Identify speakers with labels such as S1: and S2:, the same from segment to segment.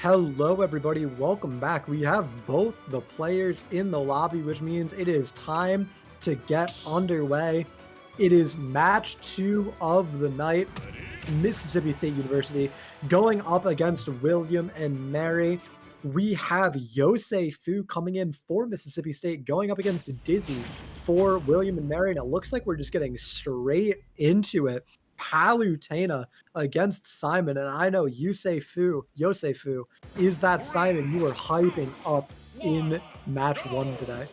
S1: Hello, everybody. Welcome back. We have both the players in the lobby, which means it is time to get underway. It is match 2 of the night. Mississippi State University going up against William and Mary. We have Yosei Fu coming in for Mississippi State, going up against Dizzy for William and Mary. And it looks like we're just getting straight into it. Palutena against Simon. And I know Yosei Fu is that Simon you are hyping up in match 1 today.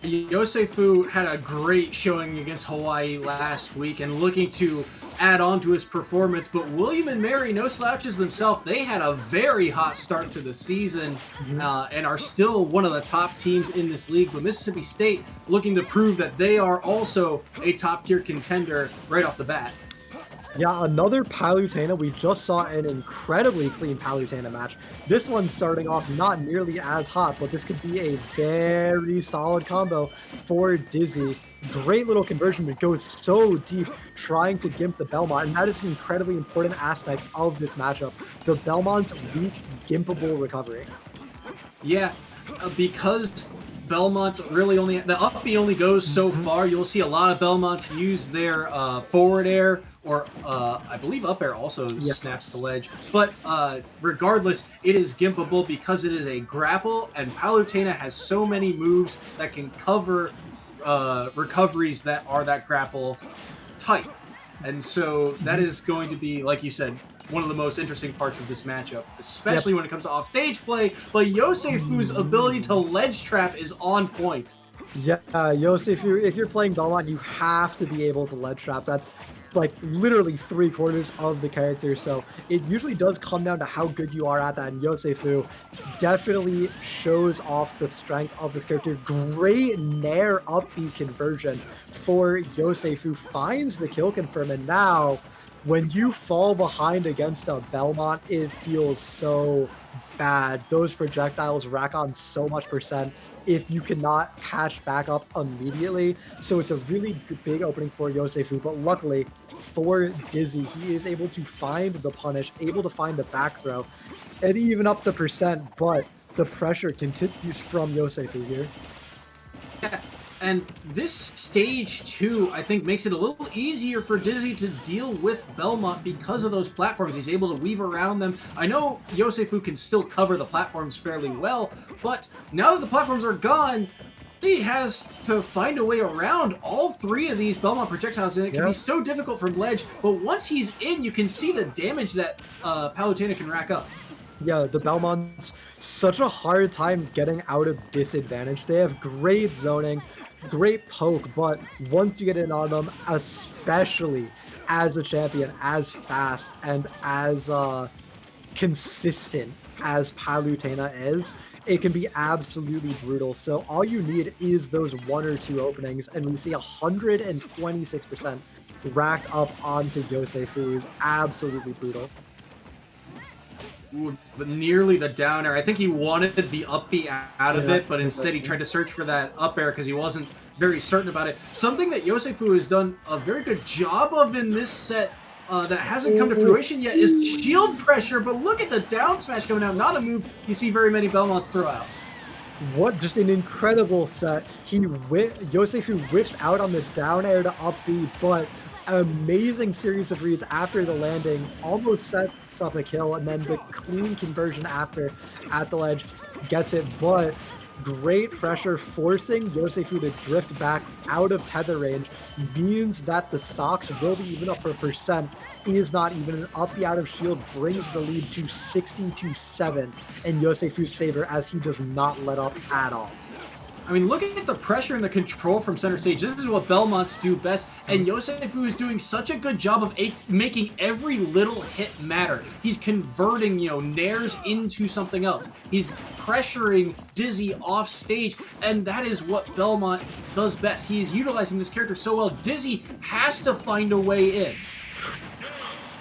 S2: Yosefu had a great showing against Hawaii last week and looking to add on to his performance, but William and Mary, no slouches themselves, they had a very hot start to the season and are still one of the top teams in this league, but Mississippi State looking to prove that they are also a top-tier contender right off the bat.
S1: Yeah, another Palutena. We just saw an incredibly clean Palutena match. This one's starting off not nearly as hot, but this could be a very solid combo for Dizzy. Great little conversion, but goes so deep trying to gimp the Belmont, and that is an incredibly important aspect of this matchup. The Belmont's weak, gimpable recovery.
S2: Yeah, because Belmont really only, the up B only goes so far. You'll see a lot of Belmonts use their forward air, or I believe up air also snaps the ledge. But regardless, it is gimpable because it is a grapple, and Palutena has so many moves that can cover recoveries that are that grapple type. And so that is going to be, like you said, one of the most interesting parts of this matchup, especially when it comes to offstage play. But Yosefu's ability to ledge trap is on point.
S1: Yeah, Yosefu, if you're playing Belmont, you have to be able to ledge trap. That's like literally 3/4 of the character, so it usually does come down to how good you are at that, and Yosefu definitely shows off the strength of this character. Great Nair up B conversion for Yosefu, finds the kill confirm, and now when you fall behind against a Belmont, it feels so bad. Those projectiles rack on so much percent if you cannot catch back up immediately. So it's a really big opening for Yosefu, but luckily for Dizzy, he is able to find the punish, able to find the back throw, and even up the percent, but the pressure continues from Yosefu here.
S2: Yeah. And this stage 2, I think, makes it a little easier for Dizzy to deal with Belmont because of those platforms. He's able to weave around them. I know Yosefu can still cover the platforms fairly well, but now that the platforms are gone, Dizzy has to find a way around all 3 of these Belmont projectiles, and it can be so difficult from ledge. But once he's in, you can see the damage that Palutena can rack up.
S1: Yeah, the Belmont's such a hard time getting out of disadvantage. They have great zoning, great poke, but once you get in on them, especially as a champion, as fast and as consistent as Palutena is, it can be absolutely brutal. So all you need is those 1 or 2 openings, and we see 126% racked up onto Yosefu is absolutely brutal.
S2: Ooh, but nearly the down air. I think he wanted the up B out of it, but instead he tried to search for that up air because he wasn't very certain about it. Something that Yosefu has done a very good job of in this set that hasn't come to fruition yet is shield pressure, but look at the down smash coming out. Not a move you see very many Belmonts throw out.
S1: What just an incredible set. Yosefu whiffs out on the down air to up B, but amazing series of reads after the landing, almost sets up a kill, and then the clean conversion after at the ledge gets it, but great pressure forcing Yosefu to drift back out of tether range means that the stocks will be even up for percent. Is not even an up B out of shield brings the lead to 60-7 in Yosefu's favor as he does not let up at all.
S2: I mean, looking at the pressure and the control from center stage, this is what Belmonts do best, and Yosefu is doing such a good job of making every little hit matter. He's converting, nairs into something else. He's pressuring Dizzy off stage, and that is what Belmont does best. He is utilizing this character so well. Dizzy has to find a way in.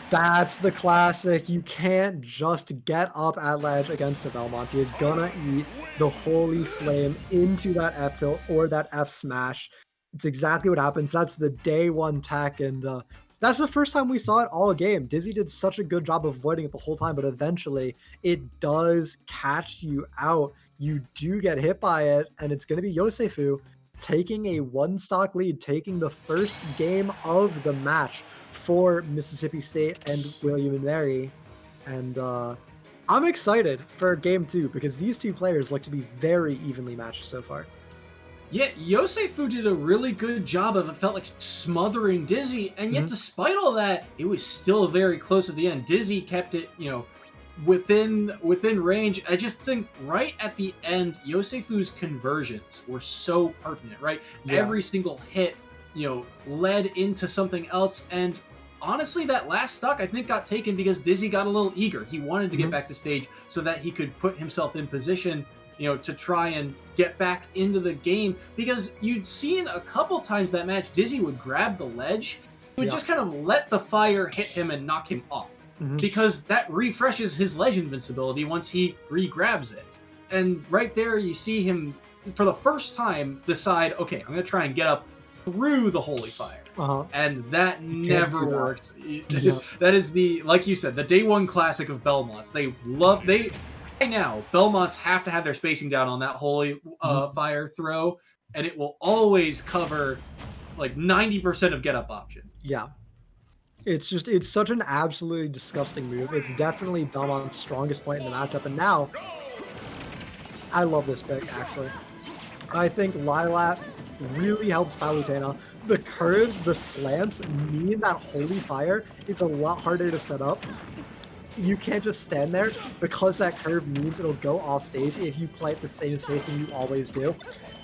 S1: That's the classic. You can't just get up at ledge against a Belmont. You're gonna eat the Holy Flame into that F tilt or that F smash. It's exactly what happens. That's the day 1 tech, and That's the first time we saw it all game. Dizzy did such a good job of avoiding it the whole time, but eventually it does catch you out. You do get hit by it, and it's going to be Yosefu taking a one-stock lead, taking the first game of the match for Mississippi State and William and Mary. And I'm excited for game 2 because these two players look to be very evenly matched so far.
S2: Yeah, Yosefu did a really good job of, it felt like, smothering Dizzy, and yet despite all that, it was still very close at the end. Dizzy kept it, within range. I just think right at the end, Yosefu's conversions were so pertinent, right? Yeah. Every single hit, led into something else, and honestly, that last stock, I think, got taken because Dizzy got a little eager. He wanted to get back to stage so that he could put himself in position, to try and get back into the game, because you'd seen a couple times that match, Dizzy would grab the ledge, he would just kind of let the fire hit him and knock him off, because that refreshes his ledge invincibility once he re-grabs it. And right there, you see him, for the first time, decide, okay, I'm going to try and get up through the holy fire. And that never works. That is like you said, the day one classic of Belmonts. Right now, Belmonts have to have their spacing down on that holy fire throw, and it will always cover like 90% of get-up options.
S1: Yeah. It's such an absolutely disgusting move. It's definitely Belmont's strongest point in the matchup, and now, I love this pick, actually. I think Lilat really helps Palutena. The curves, the slants mean that holy fire is a lot harder to set up. You can't just stand there because that curve means it'll go off stage if you play at the same spacing you always do.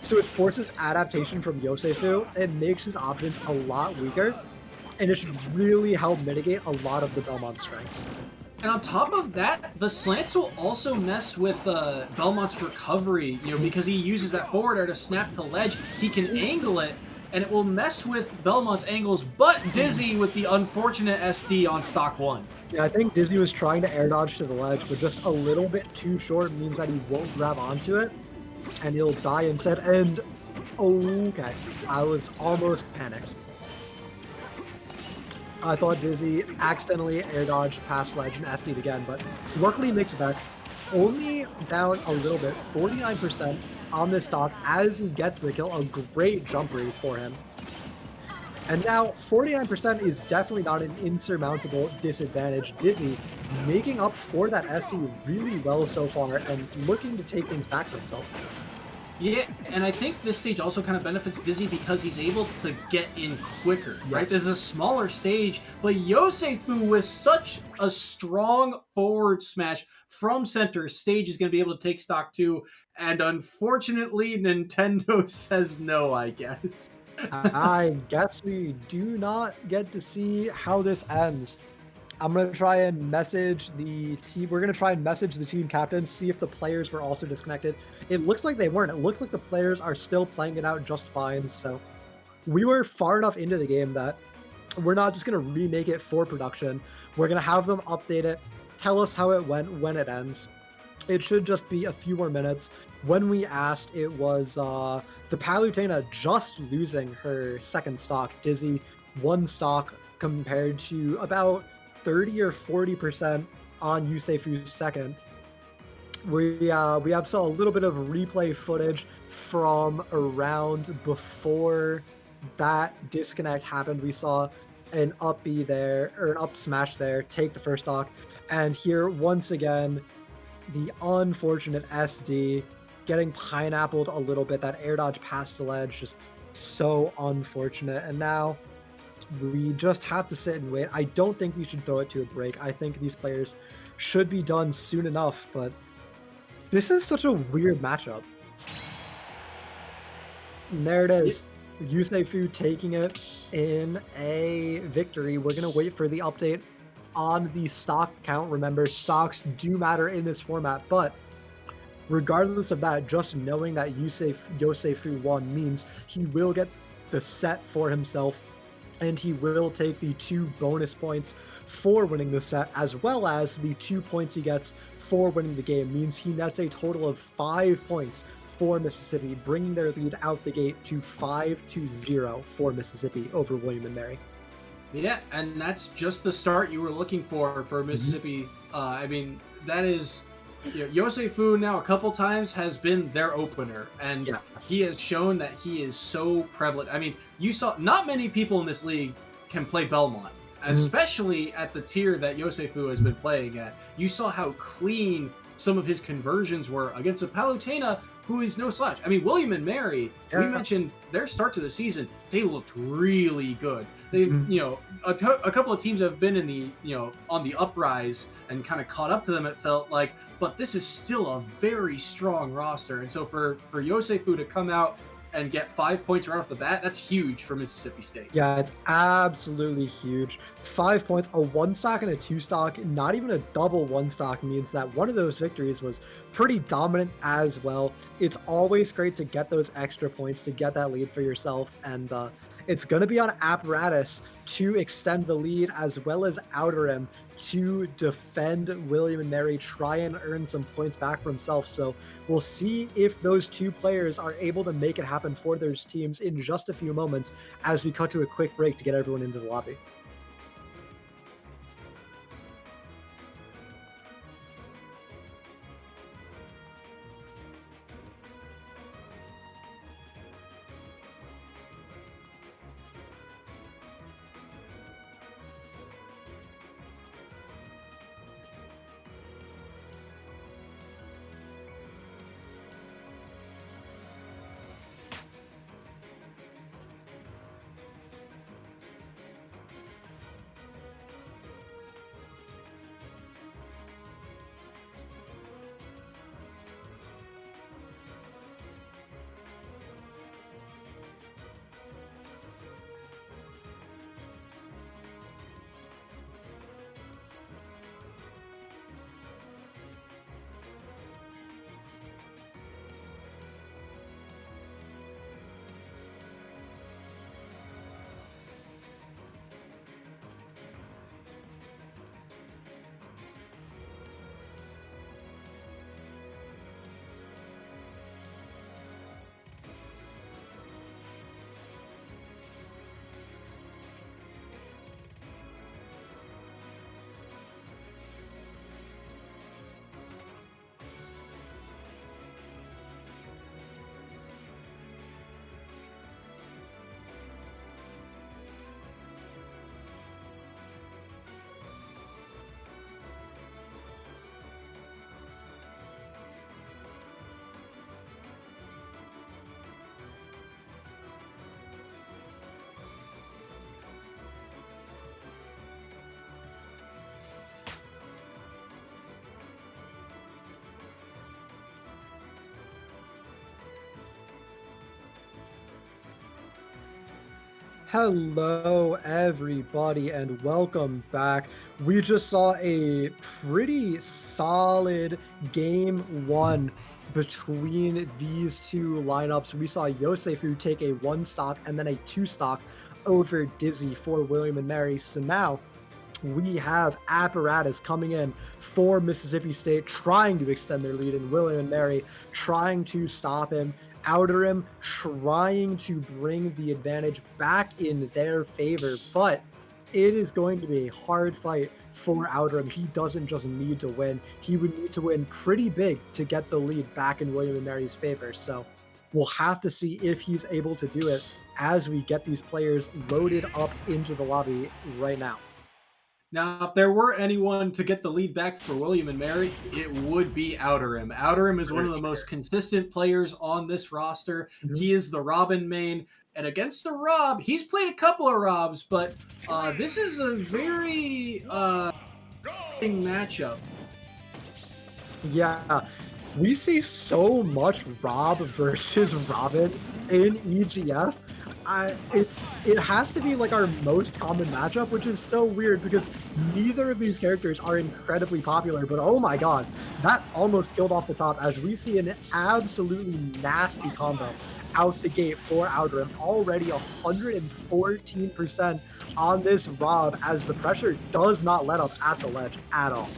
S1: So it forces adaptation from Yosefu. It makes his options a lot weaker, and it should really help mitigate a lot of the Belmont strengths.
S2: And on top of that, the slants will also mess with Belmont's recovery, because he uses that forward air to snap to ledge. He can angle it, and it will mess with Belmont's angles, but Dizzy with the unfortunate SD on stock 1.
S1: Yeah, I think Dizzy was trying to air dodge to the ledge, but just a little bit too short means that he won't grab onto it, and he'll die instead. And okay, I was almost panicked. I thought Dizzy accidentally air dodged past ledge and SD'd again, but luckily he makes it back. Only down a little bit, 49% on this stock as he gets the kill. A great jump read for him. And now 49% is definitely not an insurmountable disadvantage. Dizzy making up for that SD really well so far and looking to take things back for himself.
S2: Yeah, and I think this stage also kind of benefits Dizzy because he's able to get in quicker, right? This is a smaller stage, but Yosefu with such a strong forward smash from center stage is going to be able to take stock 2, and unfortunately Nintendo says no, I guess.
S1: I guess we do not get to see how this ends. I'm going to try and message the team. We're going to try and message the team captains, see if the players were also disconnected. It looks like they weren't. It looks like the players are still playing it out just fine. So we were far enough into the game that we're not just going to remake it for production. We're going to have them update it, tell us how it went when it ends. It should just be a few more minutes. When we asked, it was the Palutena just losing her second stock. Dizzy, one stock compared to about 30 or 40% on Yosefu's second. We have saw a little bit of replay footage from around before that disconnect happened. We saw an up B there, or an up smash there, take the first stock. And here, once again, the unfortunate SD getting pineappled a little bit. That air dodge past the ledge, just so unfortunate. And now we just have to sit and wait. I don't think we should throw it to a break. I think these players should be done soon enough, but this is such a weird matchup. And there it is. Yosefu taking it in a victory. We're going to wait for the update on the stock count. Remember, stocks do matter in this format, but regardless of that, just knowing that Yosefu won means he will get the set for himself, and he will take the 2 bonus points for winning the set, as well as the 2 points he gets for winning the game. Means he nets a total of 5 points for Mississippi, bringing their lead out the gate to 5-0 for Mississippi over William and Mary.
S2: Yeah, and that's just the start you were looking for Mississippi. I mean, that is, Yosei Fu now a couple times has been their opener, and
S1: Yes.
S2: he has shown that he is so prevalent. I mean, you saw not many people in this league can play Belmont,
S1: Mhm.
S2: especially at the tier that Yosei Fu has been playing at. You saw how clean some of his conversions were against a Palutena who is no slouch. I mean, William and Mary, we
S1: Yeah.
S2: mentioned their start to the season, they looked really good. They've,
S1: Mhm.
S2: a couple of teams have been in the, on the uprise and kind of caught up to them, it felt like, but this is still a very strong roster. And so for Yosefu to come out and get 5 points right off the bat, that's huge for Mississippi State.
S1: Yeah, it's absolutely huge. 5 points, a one stock and a two stock, not even a double one stock means that one of those victories was pretty dominant as well. It's always great to get those extra points to get that lead for yourself. And it's going to be on Apparatus to extend the lead as well as Outer M to defend William and Mary, try and earn some points back for himself. So we'll see if those two players are able to make it happen for those teams in just a few moments as we cut to a quick break to get everyone into the lobby. Hello, everybody, and welcome back. We just saw a pretty solid game one between these two lineups. We saw Yosefu take a one stock and then a two stock over Dizzy for William and Mary. So now we have Apparatus coming in for Mississippi State, trying to extend their lead, and William and Mary trying to stop him. Outer him, trying to bring the advantage back in their favor, but it is going to be a hard fight for Outer him. He doesn't just need to win. He would need to win pretty big to get the lead back in William and Mary's favor. So we'll have to see if he's able to do it as we get these players loaded up into the lobby right now.
S2: Now, if there were anyone to get the lead back for William and Mary, it would be Outerim. Outerim is one of the most consistent players on this roster.
S1: Mhm.
S2: He is the Robin main, and against the Rob, he's played a couple of Robs, but this is a very matchup.
S1: Yeah, we see so much Rob versus Robin in EGF. It has to be like our most common matchup, which is so weird because neither of these characters are incredibly popular. But oh my god, that almost killed off the top as we see an absolutely nasty combo out the gate for Outer. Already 114% on this Rob as the pressure does not let up at the ledge at all.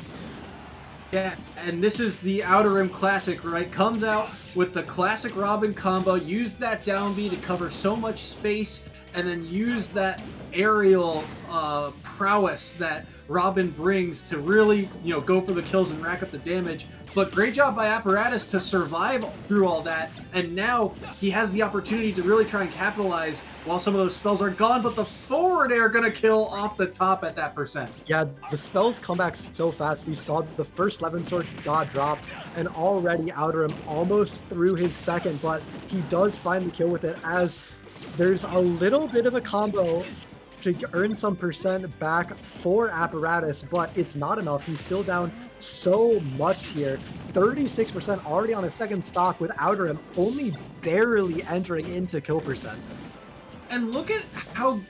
S2: Yeah, and this is the Outer Rim Classic, right? Comes out with the classic Robin combo, use that down B to cover so much space, and then use that aerial prowess that Robin brings to really, go for the kills and rack up the damage. But great job by Apparatus to survive through all that, and now he has the opportunity to really try and capitalize while some of those spells are gone, but the forward air gonna kill off the top at that percent.
S1: Yeah, the spells come back so fast. We saw the first Levin Sword got dropped, and already Outer him almost through his second, but he does find the kill with it, as there's a little bit of a combo to earn some percent back for Apparatus, but it's not enough. He's still down so much here. 36% already on his second stock, with Outer him only barely entering into kill percent.
S2: And look at how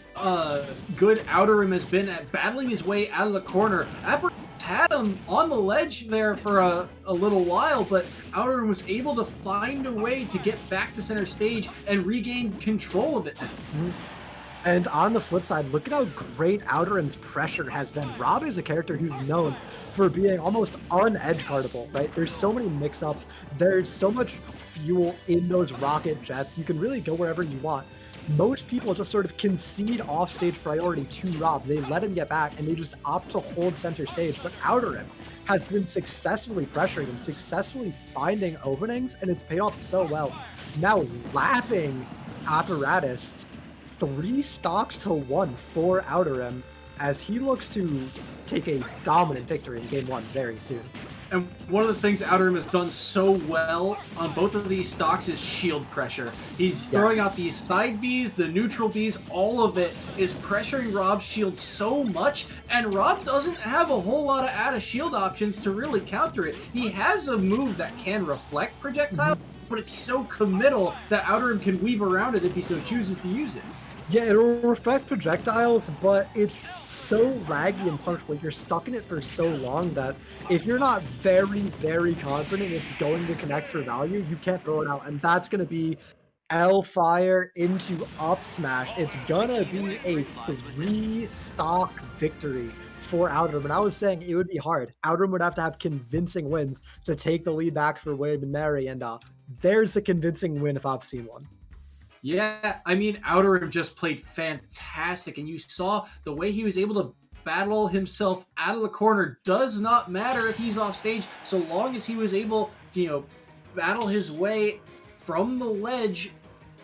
S2: good Outerim has been at battling his way out of the corner. Apparatus had him on the ledge there for a little while, but Outerim was able to find a way to get back to center stage and regain control of it now.
S1: Mm-hmm. And on the flip side, look at how great Outerim's pressure has been. Rob is a character who's known for being almost un-edge guardable, right? There's so many mix-ups. There's so much fuel in those rocket jets. You can really go wherever you want. Most people just sort of concede off-stage priority to Rob. They let him get back, and they just opt to hold center stage. But Outerim has been successfully pressuring him, successfully finding openings, and it's paid off so well. Now lapping Apparatus, 3 stocks to 1 for Outerim, as he looks to take a dominant victory in Game 1 very soon.
S2: And one of the things Outerim has done so well on both of these stocks is shield pressure. He's throwing out these side Bs, the neutral Bs, all of it is pressuring Rob's shield so much, and Rob doesn't have a whole lot of out of shield options to really counter it. He has a move that can reflect projectile, but it's so committal that Outerim can weave around it if he so chooses to use it.
S1: Yeah, it'll reflect projectiles, but it's so laggy and punishable. You're stuck in it for so long that if you're not very, very confident it's going to connect for value, you can't throw it out. And that's going to be L-Fire into up smash. It's going to be a 3-stock victory for Outerim. And I was saying it would be hard. Outerim would have to have convincing wins to take the lead back for William and Mary. And there's a convincing win if I've seen one.
S2: Yeah, I mean, Outerim just played fantastic, and you saw the way he was able to battle himself out of the corner. Does not matter if he's off stage, so long as he was able to, battle his way from the ledge,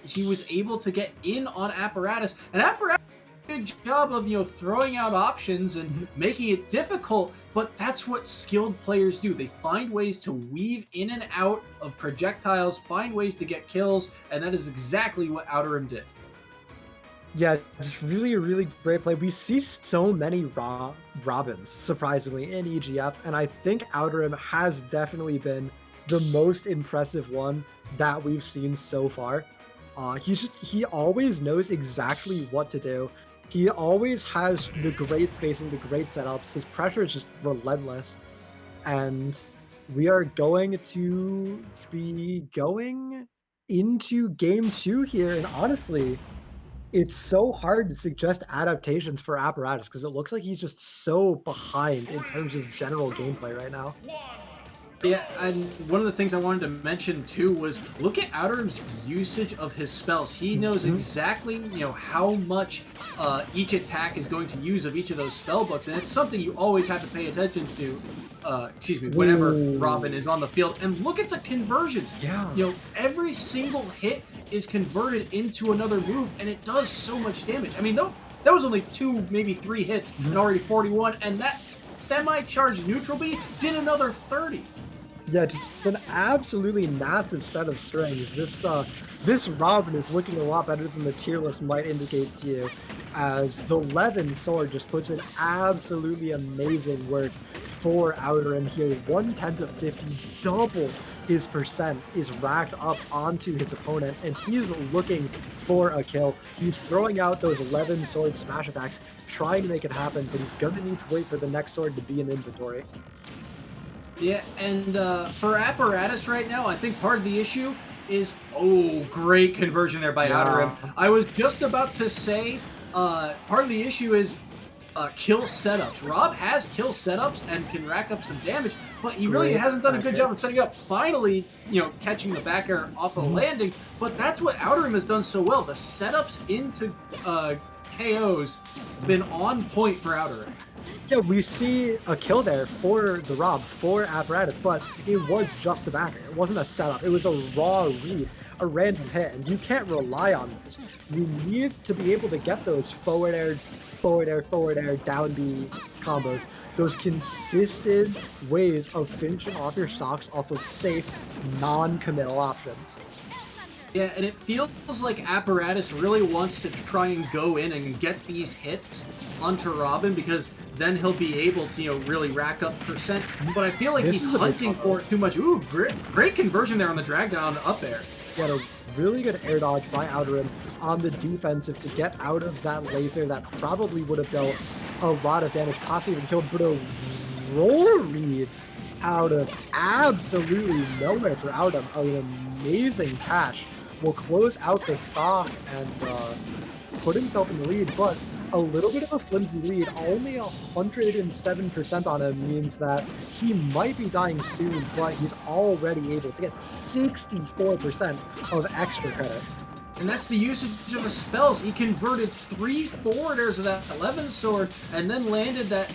S2: he was able to get in on Apparatus, and Apparatus did a good job of, throwing out options and making it difficult, but that's what skilled players do. They find ways to weave in and out of projectiles, find ways to get kills, and that is exactly what Outerim did.
S1: Yeah, just really, really great play. We see so many Robins, surprisingly, in EGF, and I think Outerim has definitely been the most impressive one that we've seen so far. He always knows exactly what to do. He always has the great spacing, the great setups. His pressure is just relentless. And we are going to be going into Game 2 here. And honestly, it's so hard to suggest adaptations for Apparatus because it looks like he's just so behind in terms of general gameplay right now.
S2: Yeah, and one of the things I wanted to mention too was look at Outerim's usage of his spells. He knows exactly, how much each attack is going to use of each of those spell books, and it's something you always have to pay attention to. Whenever Robin is on the field, and look at the conversions.
S1: Yeah.
S2: Every single hit is converted into another move, and it does so much damage. I mean, that was only 2, maybe 3 hits, and already 41, and that semi-charged neutral B did another 30.
S1: Yeah, just an absolutely massive set of strings. This Robin is looking a lot better than the tier list might indicate to you, as the Levin Sword just puts in absolutely amazing work for Outerim here. 110 to 50, double his percent is racked up onto his opponent, and he's looking for a kill. He's throwing out those Levin Sword smash attacks, trying to make it happen, but he's gonna need to wait for the next sword to be in inventory.
S2: Yeah, and for Apparatus right now, I think part of the issue is, great conversion there by Outerim. I was just about to say, part of the issue is kill setups. Rob has kill setups and can rack up some damage, but he really hasn't done a good job of setting up. Finally, catching the back air off of landing, but that's what Outerim has done so well. The setups into KOs been on point for Outer.
S1: Yeah, we see a kill there for the Rob, for Apparatus, but it was just the backer. It wasn't a setup. It was a raw read, a random hit, and you can't rely on this. You need to be able to get those forward air, down B combos, those consistent ways of finishing off your stocks off of safe, non-committal options.
S2: Yeah, and it feels like Apparatus really wants to try and go in and get these hits onto Robin because then he'll be able to, really rack up percent. But I feel like he's hunting for it too much. Ooh, great conversion there on the drag down up there.
S1: Got a really good air dodge by Outerim on the defensive to get out of that laser that probably would have dealt a lot of damage, possibly even killed, but a roll read out of absolutely nowhere for Outerim. An amazing cash will close out the stock and put himself in the lead, but a little bit of a flimsy lead, only 107% on him means that he might be dying soon, but he's already able to get 64% of extra credit.
S2: And that's the usage of the spells. He converted 3 forwarders of that 11 sword and then landed that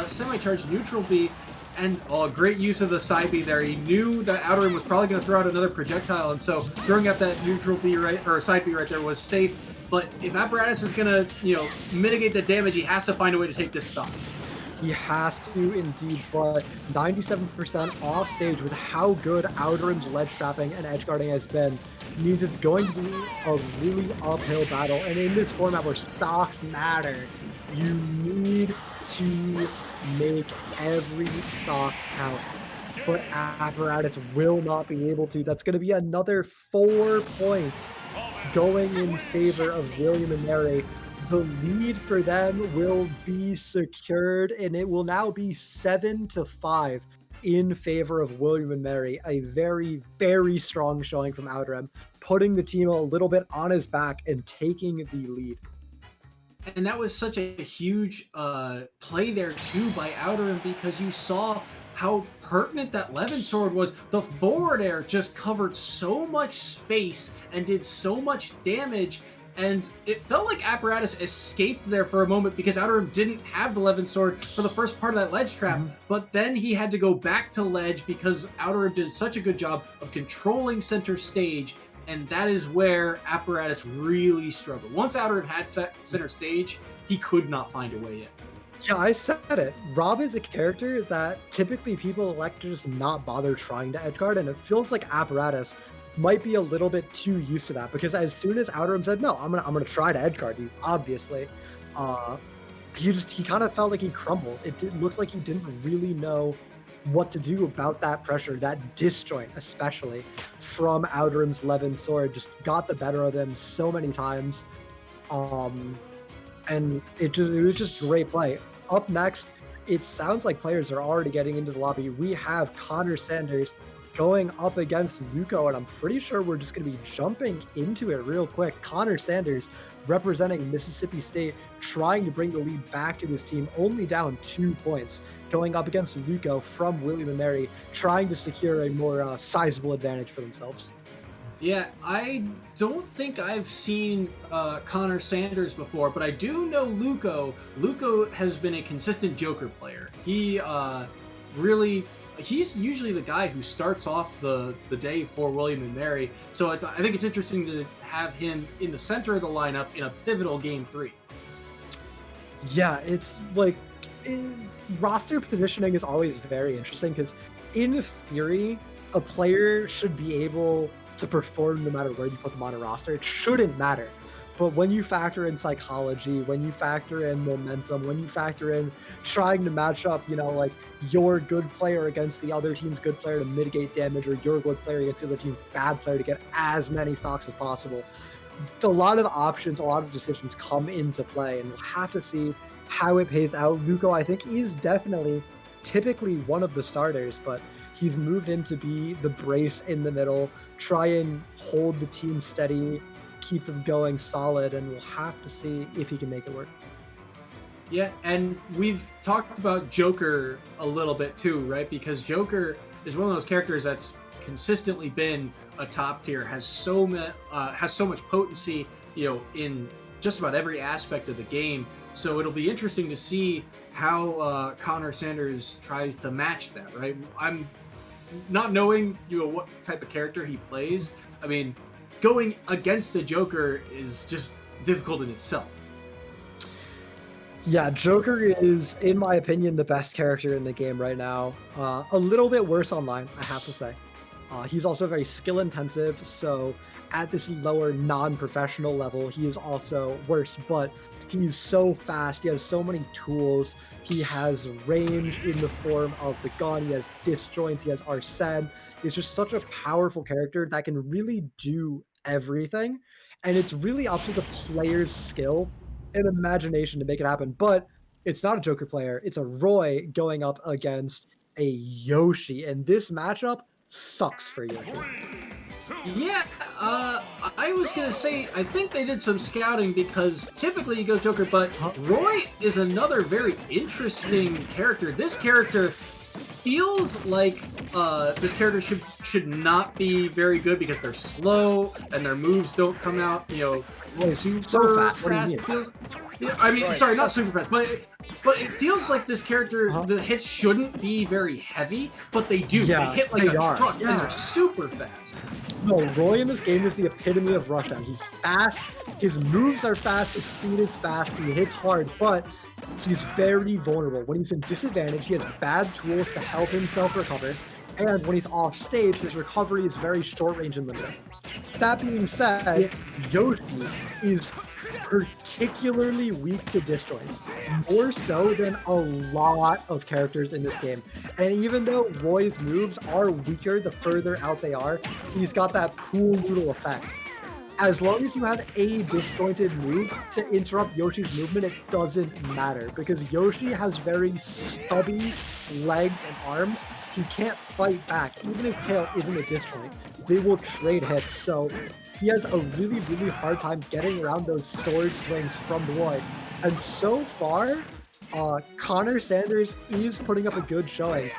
S2: semi-charged neutral B. And great use of the side B there. He knew that Outerim was probably going to throw out another projectile, and so throwing out that neutral B or side B right there was safe. But if Apparatus is going to, mitigate the damage, he has to find a way to take this stock.
S1: He has to indeed, but 97% off stage with how good Outerim's ledge trapping and edge guarding has been means it's going to be a really uphill battle. And in this format where stocks matter, you need to make every stock count. But Apparatus will not be able to. That's going to be another 4 points going in favor of William and Mary. The lead for them will be secured, and it will now be 7-5 in favor of William and Mary. A very, very strong showing from Outerim, putting the team a little bit on his back and taking the lead.
S2: And that was such a huge play there, too, by Outerim, because you saw how pertinent that Levin sword was. The forward air just covered so much space and did so much damage, and it felt like Apparatus escaped there for a moment because Outerim didn't have the Levin sword for the first part of that ledge trap, but then he had to go back to ledge because Outerim did such a good job of controlling center stage, and that is where Apparatus really struggled. Once Outerim had center stage, he could not find a way in.
S1: Yeah, I said it. Rob is a character that typically people elect to just not bother trying to edgeguard, and it feels like Apparatus might be a little bit too used to that, because as soon as Outerim said, no, I'm gonna try to edgeguard you, obviously, he kind of felt like he crumbled. It looked like he didn't really know what to do about that pressure, that disjoint especially from Outerim's Levin sword just got the better of him so many times. And it was just great play. Up next, it sounds like players are already getting into the lobby. We have Connor Sanders going up against Luco, and I'm pretty sure we're just going to be jumping into it real quick. Connor Sanders representing Mississippi State, trying to bring the lead back to his team, only down 2 points, going up against Luco from William and Mary, trying to secure a more sizable advantage for themselves.
S2: Yeah, I don't think I've seen Connor Sanders before, but I do know Luco. Luco has been a consistent Joker player. He's usually the guy who starts off the day for William and Mary. So I think it's interesting to have him in the center of the lineup in a pivotal game 3.
S1: Yeah, it's like roster positioning is always very interesting because in theory, a player should be able to perform no matter where you put them on a roster. It shouldn't matter. But when you factor in psychology, when you factor in momentum, when you factor in trying to match up, like your good player against the other team's good player to mitigate damage, or your good player against the other team's bad player to get as many stocks as possible, a lot of options, a lot of decisions come into play, and we'll have to see how it pays out. Luco, I think, is definitely typically one of the starters, but he's moved in to be the brace in the middle, try and hold the team steady, keep them going solid, and we'll have to see if he can make it work.
S2: Yeah, and we've talked about Joker a little bit too, right? Because Joker is one of those characters that's consistently been a top tier, has so much potency, in just about every aspect of the game. So it'll be interesting to see how Connor Sanders tries to match that, right? I'm not knowing what type of character he plays. I mean, going against a Joker is just difficult in itself.
S1: Yeah, Joker is, in my opinion, the best character in the game right now. A little bit worse online, I have to say. He's also very skill intensive, so at this lower non-professional level, he is also worse, but he's so fast, he has so many tools, he has range in the form of the gun, he has disjoints, he has Arsene. He's just such a powerful character that can really do everything, and it's really up to the player's skill and imagination to make it happen. But it's not a Joker player, it's a Roy going up against a Yoshi, and this matchup sucks for Yoshi.
S2: Yeah, I was gonna say, I think they did some scouting because typically you go Joker, but Roy is another very interesting character. This character feels like this character should not be very good because they're slow and their moves don't come out, super
S1: so fast.
S2: I mean, sorry, not super fast, but it feels like this character, the hits shouldn't be very heavy, but they do.
S1: Yeah,
S2: they hit like a truck,
S1: yeah.
S2: and they're super fast.
S1: No, Roy in this game is the epitome of rushdown. He's fast, his moves are fast, his speed is fast, he hits hard, but he's very vulnerable. When he's in disadvantage, he has bad tools to help himself recover, and when he's off stage, his recovery is very short range and limited. That being said, Yoshi is particularly weak to disjoints, more so than a lot of characters in this game. And even though Roy's moves are weaker the further out they are, he's got that pool noodle effect. As long as you have a disjointed move to interrupt Yoshi's movement, it doesn't matter, because Yoshi has very stubby legs and arms. He can't fight back. Even his tail isn't a disjoint. They will trade hits, so he has a really, really hard time getting around those sword swings from Roy. And so far, Connor Sanders is putting up a good showing,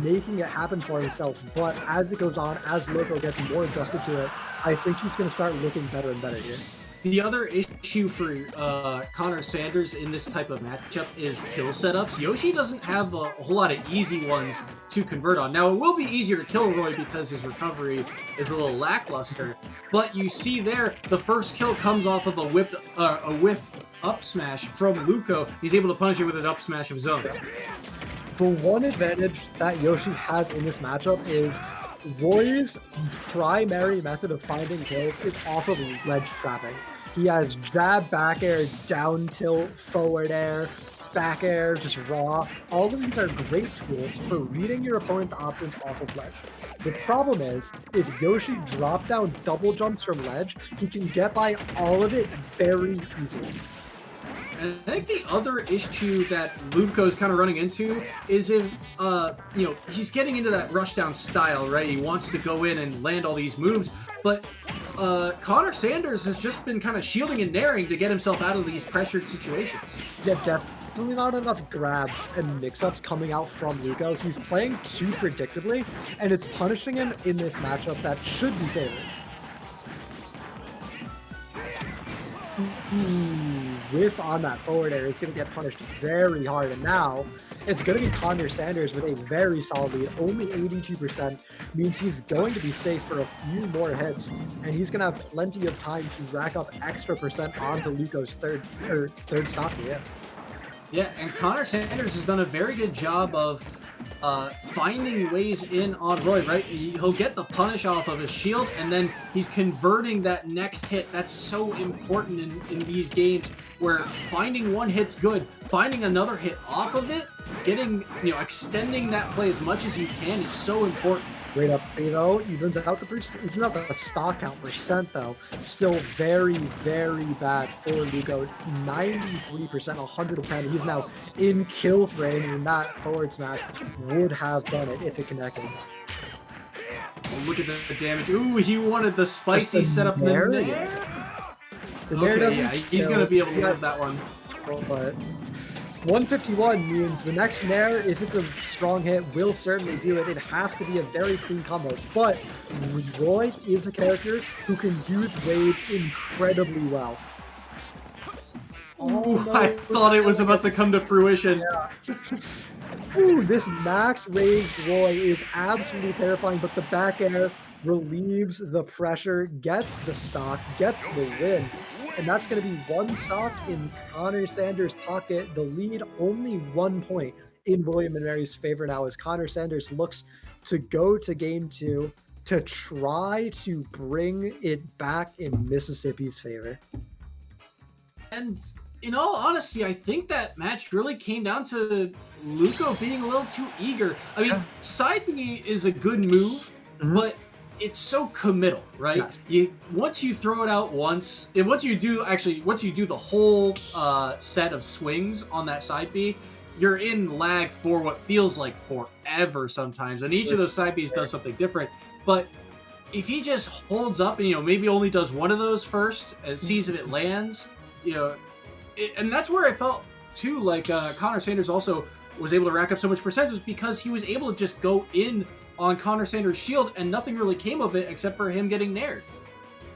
S1: making it happen for himself. But as it goes on, as Loco gets more adjusted to it, I think he's going to start looking better and better here.
S2: The other issue for Connor Sanders in this type of matchup is kill setups. Yoshi doesn't have a whole lot of easy ones to convert on. Now, it will be easier to kill Roy because his recovery is a little lackluster, but you see there, the first kill comes off of a whiff up smash from Luco. He's able to punish it with an up smash of his own.
S1: The one advantage that Yoshi has in this matchup is Roy's primary method of finding kills is off of ledge trapping. He has jab, back air, down tilt, forward air, back air, just raw. All of these are great tools for reading your opponent's options off of ledge. The problem is, if Yoshi drop down double jumps from ledge, he can get by all of it very easily.
S2: And I think the other issue that Luco's kind of running into is if, he's getting into that rushdown style, right? He wants to go in and land all these moves, but Connor Sanders has just been kind of shielding and naring to get himself out of these pressured situations.
S1: Yeah, definitely not enough grabs and mix-ups coming out from Luco. He's playing too predictably, and it's punishing him in this matchup that should be favored. Whiff on that forward air is going to get punished very hard, and now it's going to be Connor Sanders with a very solid lead. Only 82% means he's going to be safe for a few more hits, and he's going to have plenty of time to rack up extra percent onto Luco's third stock here.
S2: Yeah, and Connor Sanders has done a very good job of finding ways in on Roy, right? He'll get the punish off of his shield, and then he's converting that next hit. That's so important in these games where finding one hit's good, finding another hit off of it, getting, extending that play as much as you can is so important.
S1: Straight up, even without the stock count percent, though, still very, very bad for Luco. 93%, 110. He's now in kill frame, and that forward smash would have done it if it connected.
S2: Oh, look at the damage. Ooh, he wanted the spicy setup there. Okay, yeah, he's going to be able to live that one.
S1: But 151 means the next Nair, if it's a strong hit, will certainly do it. It has to be a very clean combo. But Roy is a character who can use Rage incredibly well.
S2: Ooh, I thought it was about to come to fruition.
S1: Yeah. Ooh, this max rage Roy is absolutely terrifying, but the back air relieves the pressure, gets the stock, gets the win. And that's going to be one stock in Connor Sanders' pocket. The lead only 1 point in William and Mary's favor now as Connor Sanders looks to go to game 2 to try to bring it back in Mississippi's favor.
S2: And in all honesty, I think that match really came down to Luco being a little too eager. I mean, side B is a good move, but it's so committal, right?
S1: Yes.
S2: Once you throw it out once, and once you do the whole set of swings on that side B, you're in lag for what feels like forever sometimes. And each of those side Bs does something different. But if he just holds up and maybe only does one of those first and sees if it lands, and that's where I felt too like Connor Sanders also was able to rack up so much percentage because he was able to just go in on Connor Sanders' shield and nothing really came of it except for him getting nared.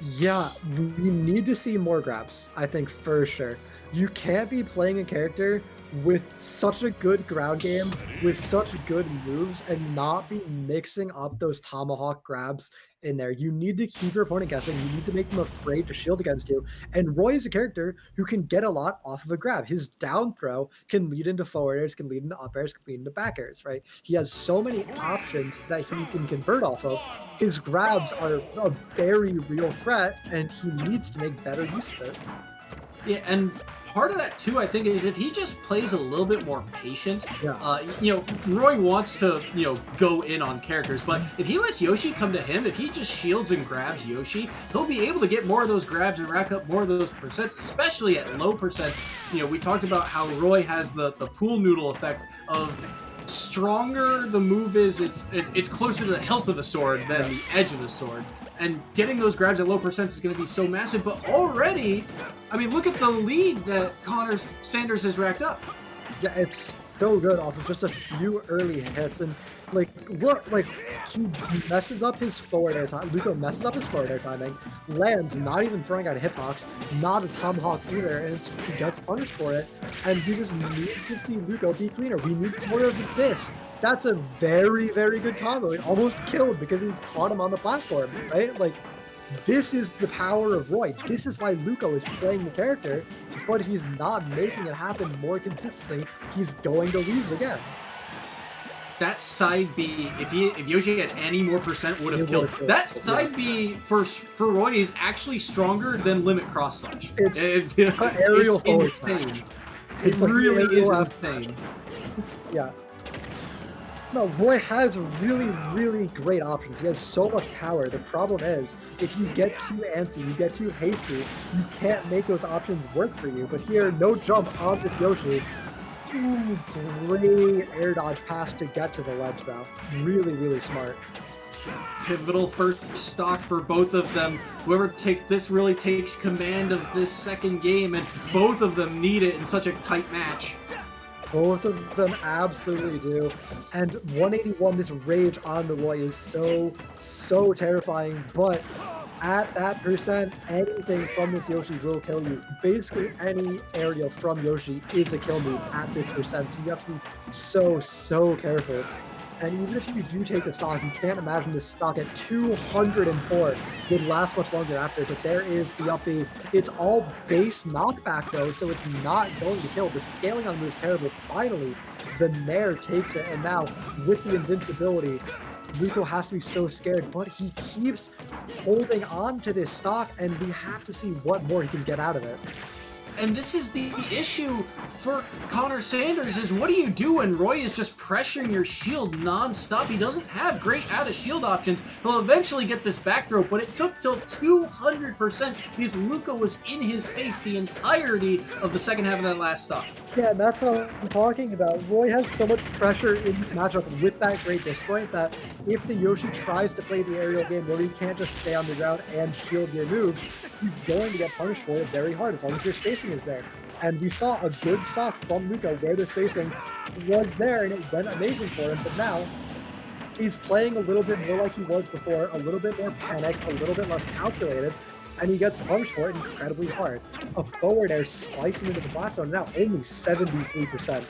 S1: Yeah, we need to see more grabs, I think, for sure. You can't be playing a character with such a good ground game, with such good moves, and not be mixing up those tomahawk grabs in there. You need to keep your opponent guessing. You need to make them afraid to shield against you. And Roy is a character who can get a lot off of a grab. His down throw can lead into forward airs, can lead into up airs, can lead into back airs, right? He has so many options that he can convert off of. His grabs are a very real threat, and he needs to make better use of it.
S2: Yeah, and part of that too, I think, is if he just plays a little bit more patient. Roy wants to, go in on characters, but if he lets Yoshi come to him, if he just shields and grabs Yoshi, he'll be able to get more of those grabs and rack up more of those percents, especially at low percents. We talked about how Roy has the pool noodle effect of stronger the move is, it's closer to the hilt of the sword than the edge of the sword. And getting those grabs at low percents is going to be so massive. But already, I mean, look at the lead that Connor Sanders has racked up.
S1: Yeah, it's so good. Also, just a few early hits. And, look, he messes up his forward air time. Luco messes up his forward air timing, lands, not even throwing out a hitbox, not a tomahawk either, and he gets punished for it. And we just need to see Luco be cleaner. We need more of this. That's a very, very good combo. It almost killed because he caught him on the platform, right? This is the power of Roy. This is why Luco is playing the character, but he's not making it happen more consistently. He's going to lose again.
S2: That side B, if Yoshi had any more percent, would have killed. That side B for Roy is actually stronger than limit cross slash.
S1: It's insane.
S2: It really is insane.
S1: Yeah. No, Roy has really, really great options. He has so much power. The problem is, if you get too antsy, you get too hasty, you can't make those options work for you. But here, no jump on this Yoshi. Ooh, great air dodge pass to get to the ledge, though. Really, really smart.
S2: Pivotal first stock for both of them. Whoever takes this really takes command of this second game, and both of them need it in such a tight match.
S1: Both of them absolutely do. And 181, this rage on the Roy is so, so terrifying. But at that percent, anything from this Yoshi will kill you. Basically, any aerial from Yoshi is a kill move at this percent. So you have to be so, so careful. And even if you do take the stock, you can't imagine this stock at 204 would last much longer after. But there is the up B. It's all base knockback though, so it's not going to kill. The scaling on the move is terrible. Finally, the Nair takes it, and now with the invincibility, Luco has to be so scared, but he keeps holding on to this stock, and we have to see what more he can get out of it.
S2: And this is the issue for Connor Sanders, is what do you do when Roy is just pressuring your shield non-stop? He doesn't have great out-of-shield options. He'll eventually get this back throw, but it took till 200% because Luco was in his face the entirety of the second half of that last stop.
S1: Yeah, that's what I'm talking about. Roy has so much pressure in this matchup with that great disjoint that if the Yoshi tries to play the aerial game where he can't just stay on the ground and shield your moves, he's going to get punished for it very hard as long as your spacing is there. And we saw a good stock from Luco where the spacing was there and it went amazing for him, but now he's playing a little bit more like he was before, a little bit more panicked, a little bit less calculated, and he gets punished for it incredibly hard. A forward air spikes him into the flat zone. Now only 73%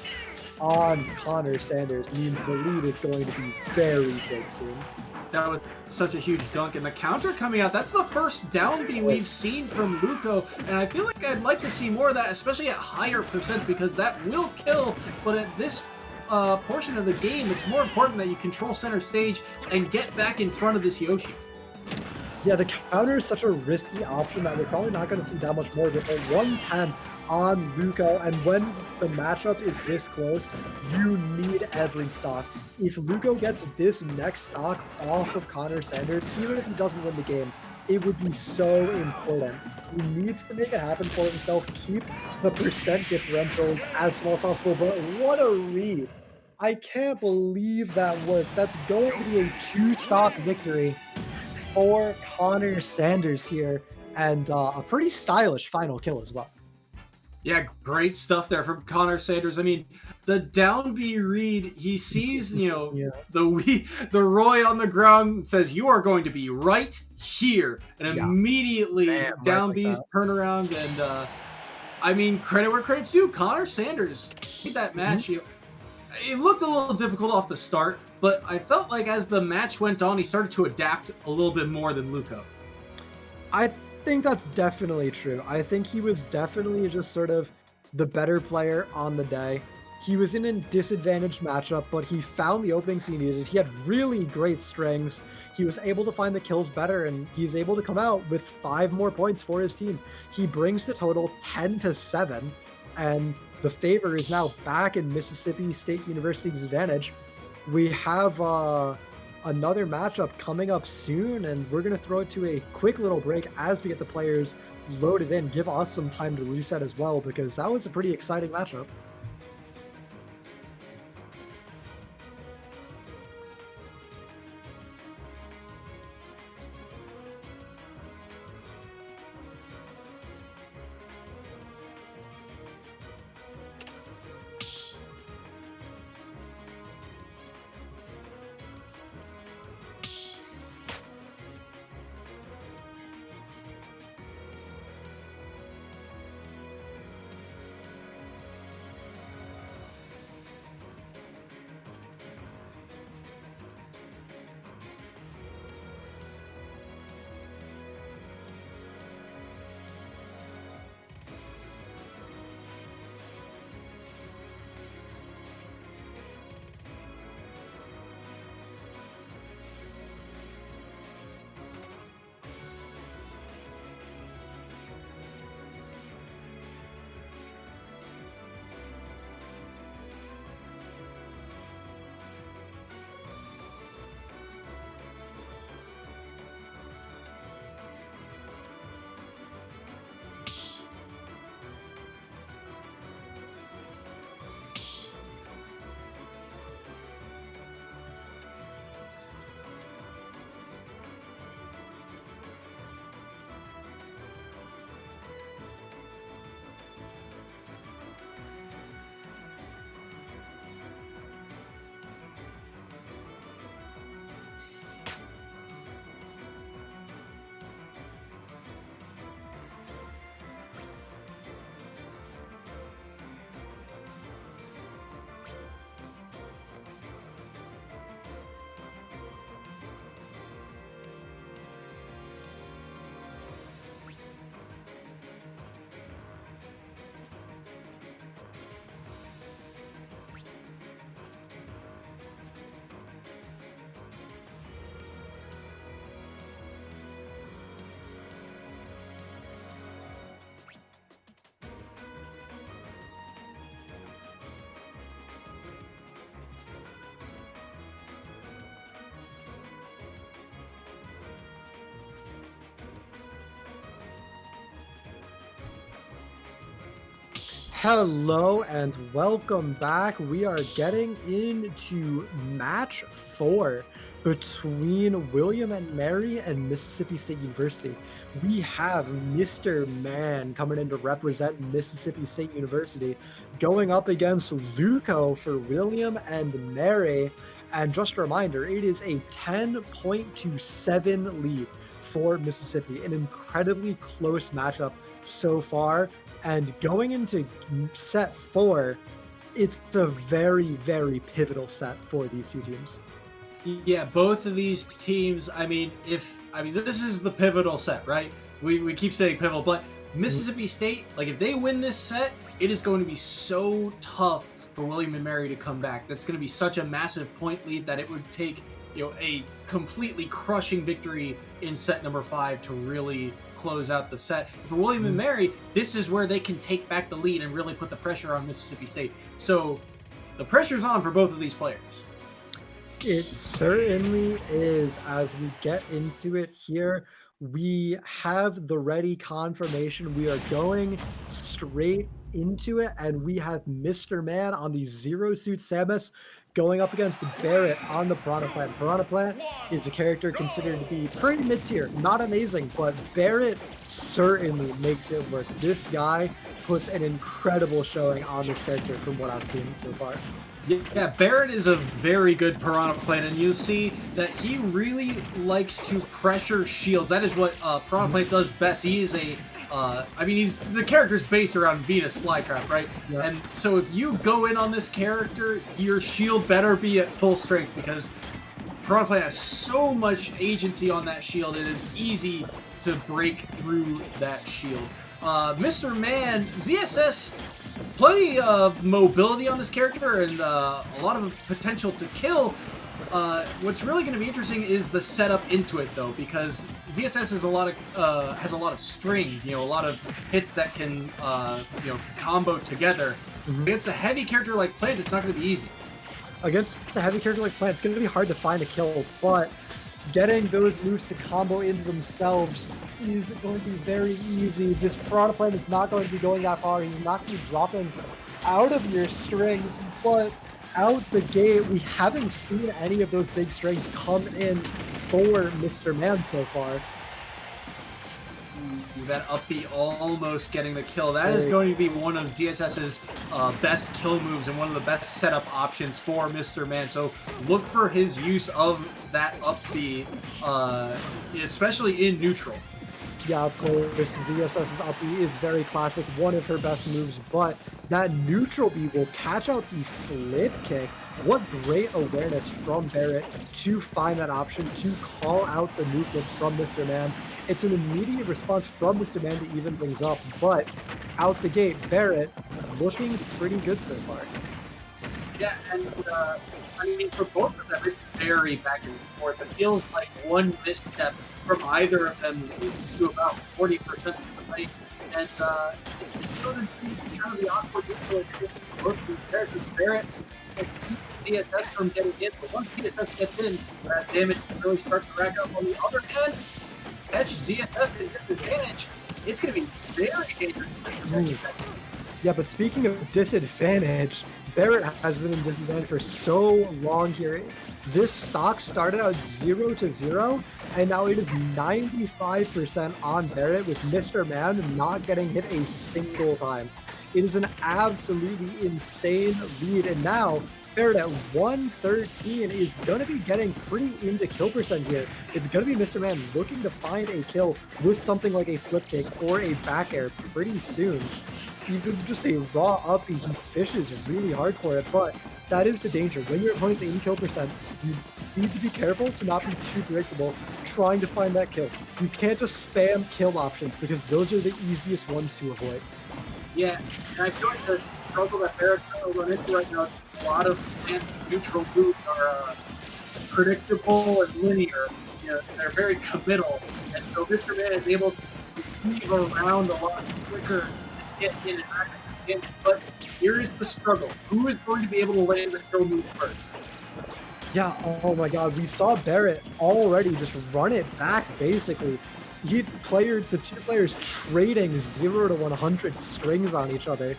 S1: on Connor Sanders means the lead is going to be very big soon.
S2: That was such a huge dunk, and the counter coming out, that's the first down B we've seen from Luco, and I feel like I'd like to see more of that, especially at higher percents, because that will kill, but at this portion of the game, it's more important that you control center stage and get back in front of this Yoshi.
S1: Yeah, the counter is such a risky option that we're probably not going to see that much more of it, but 110 on Luco, and when the matchup is this close, you need every stock. If Luco gets this next stock off of Connor Sanders, even if he doesn't win the game, it would be so important. He needs to make it happen for himself, keep the percent differentials as small as possible, but what a read. I can't believe that worked. That's going to be a 2-stock victory for Connor Sanders here, and a pretty stylish final kill as well.
S2: Yeah, great stuff there from Connor Sanders. I mean, the down B read, he sees, you know,
S1: Yeah.
S2: the Roy on the ground, says, you are going to be right here. And
S1: Yeah.
S2: immediately
S1: Man,
S2: down
S1: right like
S2: B's
S1: that.
S2: turn around. And I mean, credit where credit's due. Connor Sanders made that match. It looked a little difficult off the start, but I felt like as the match went on, he started to adapt a little bit more than Luco.
S1: I think that's definitely true. I think he was definitely just sort of the better player on the day. He was in a disadvantaged matchup, but he found the openings he needed. He had really great strings. He was able to find the kills better, and he's able to come out with 5 more points for his team. He brings the total 10-7, and the favor is now back in Mississippi State University's advantage. We have another matchup coming up soon, and we're going to throw it to a quick little break as we get the players loaded in. Give us some time to reset as well, because that was a pretty exciting matchup. Hello and welcome back. We are getting into match 4 between William and Mary and Mississippi State University. We have Mr. Man coming in to represent Mississippi State University, going up against Luco for William and Mary. And just a reminder, it is a 10.27 lead for Mississippi. An incredibly close matchup so far. And going into set 4, it's a very, very pivotal set for these two teams.
S2: Yeah, both of these teams, this is the pivotal set, right? We keep saying pivotal, but Mississippi State, like if they win this set, it is going to be so tough for William and Mary to come back. That's going to be such a massive point lead that it would take, a completely crushing victory in set number 5 to really close out the set. For William and Mary, this is where they can take back the lead and really put the pressure on Mississippi State. So the pressure's on for both of these players.
S1: It certainly is. As we get into it here, we have the ready confirmation. We are going straight into it, and we have Mr. Man on the Zero Suit Samus going up against Barrett on the Piranha Plant. Piranha Plant is a character considered to be pretty mid-tier, not amazing, but Barrett certainly makes it work. This guy puts an incredible showing on this character from what I've seen so far.
S2: Yeah, Barrett is a very good Piranha Plant, and you'll see that he really likes to pressure shields. That is what Piranha Plant does best. He is the character's based around Venus Flytrap, right?
S1: Yeah.
S2: And so if you go in on this character, your shield better be at full strength, because Piranha Plant has so much agency on that shield. It is easy to break through that shield. Mr. Man, ZSS, plenty of mobility on this character and a lot of potential to kill. What's really going to be interesting is the setup into it, though, because ZSS has a lot of strings, a lot of hits that can combo together. Against a heavy character like Plant, it's not going to be easy.
S1: Against a heavy character like Plant, it's going to be hard to find a kill, but getting those moves to combo into themselves is going to be very easy. This Piranha Plant is not going to be going that far. He's not going to be dropping out of your strings, but out the gate, we haven't seen any of those big strings come in for Mr. Man so far.
S2: That up B almost getting the kill. That is going to be one of DSS's best kill moves and one of the best setup options for Mr. Man. So look for his use of that up B, especially in neutral.
S1: Yeah, of course, ZSS's up B is very classic, one of her best moves, but that neutral B will catch out the flip kick. What great awareness from Barrett to find that option, to call out the movement from Mr. Man. It's an immediate response from Mr. Man to even things up, but out the gate, Barrett looking pretty good so far.
S2: Yeah, and for both of them, it's very back and forth. It feels like one misstep from either of them leads to about 40% of the fight. And it's going to be kind of the awkward neutral for both of these characters. Barrett can keep CSS from getting in, but once CSS gets in, that damage can really start to rack up. On the other hand, catch ZSS at disadvantage, it's going to be very dangerous.
S1: Yeah, but speaking of disadvantage, Barrett has been in disadvantage for so long here. This stock started out 0-0, and now it is 95% on Barrett, with Mr. Man not getting hit a single time. It is an absolutely insane lead, and now Barrett at 113 is going to be getting pretty into kill percent here. It's going to be Mr. Man looking to find a kill with something like a flip kick or a back air pretty soon. Even just a raw up B, he fishes really hard for it, but that is the danger. When your opponent's in kill percent, you need to be careful to not be too predictable trying to find that kill. You can't just spam kill options, because those are the easiest ones to avoid.
S2: Yeah, and I feel like the struggle that Barrett's going to run into right now, a lot of Plant's neutral moves are predictable and linear. They're very committal, and so Mr. Man is able to weave around a lot quicker and get in and out of the game. But here is the struggle. Who is going to be able to land the kill move first?
S1: Yeah, oh my god, we saw Barrett already just run it back, basically. The two players trading 0 to 100 strings on each other.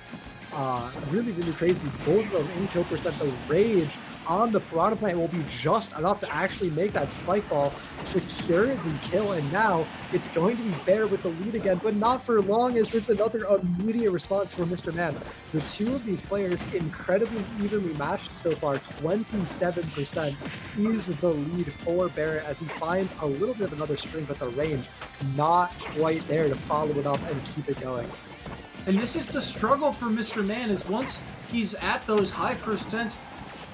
S1: Really, really crazy. Both of them in kill percent. The rage on the Piranha Plant will be just enough to actually make that spike ball secure the kill, and now it's going to be Bear with the lead again, but not for long, as it's another immediate response for Mr. Man. The two of these players incredibly evenly matched so far. 27% is the lead for Barrett as he finds a little bit of another string, but the range not quite there to follow it up and keep it going.
S2: And this is the struggle for Mr. Man, is once he's at those high percents,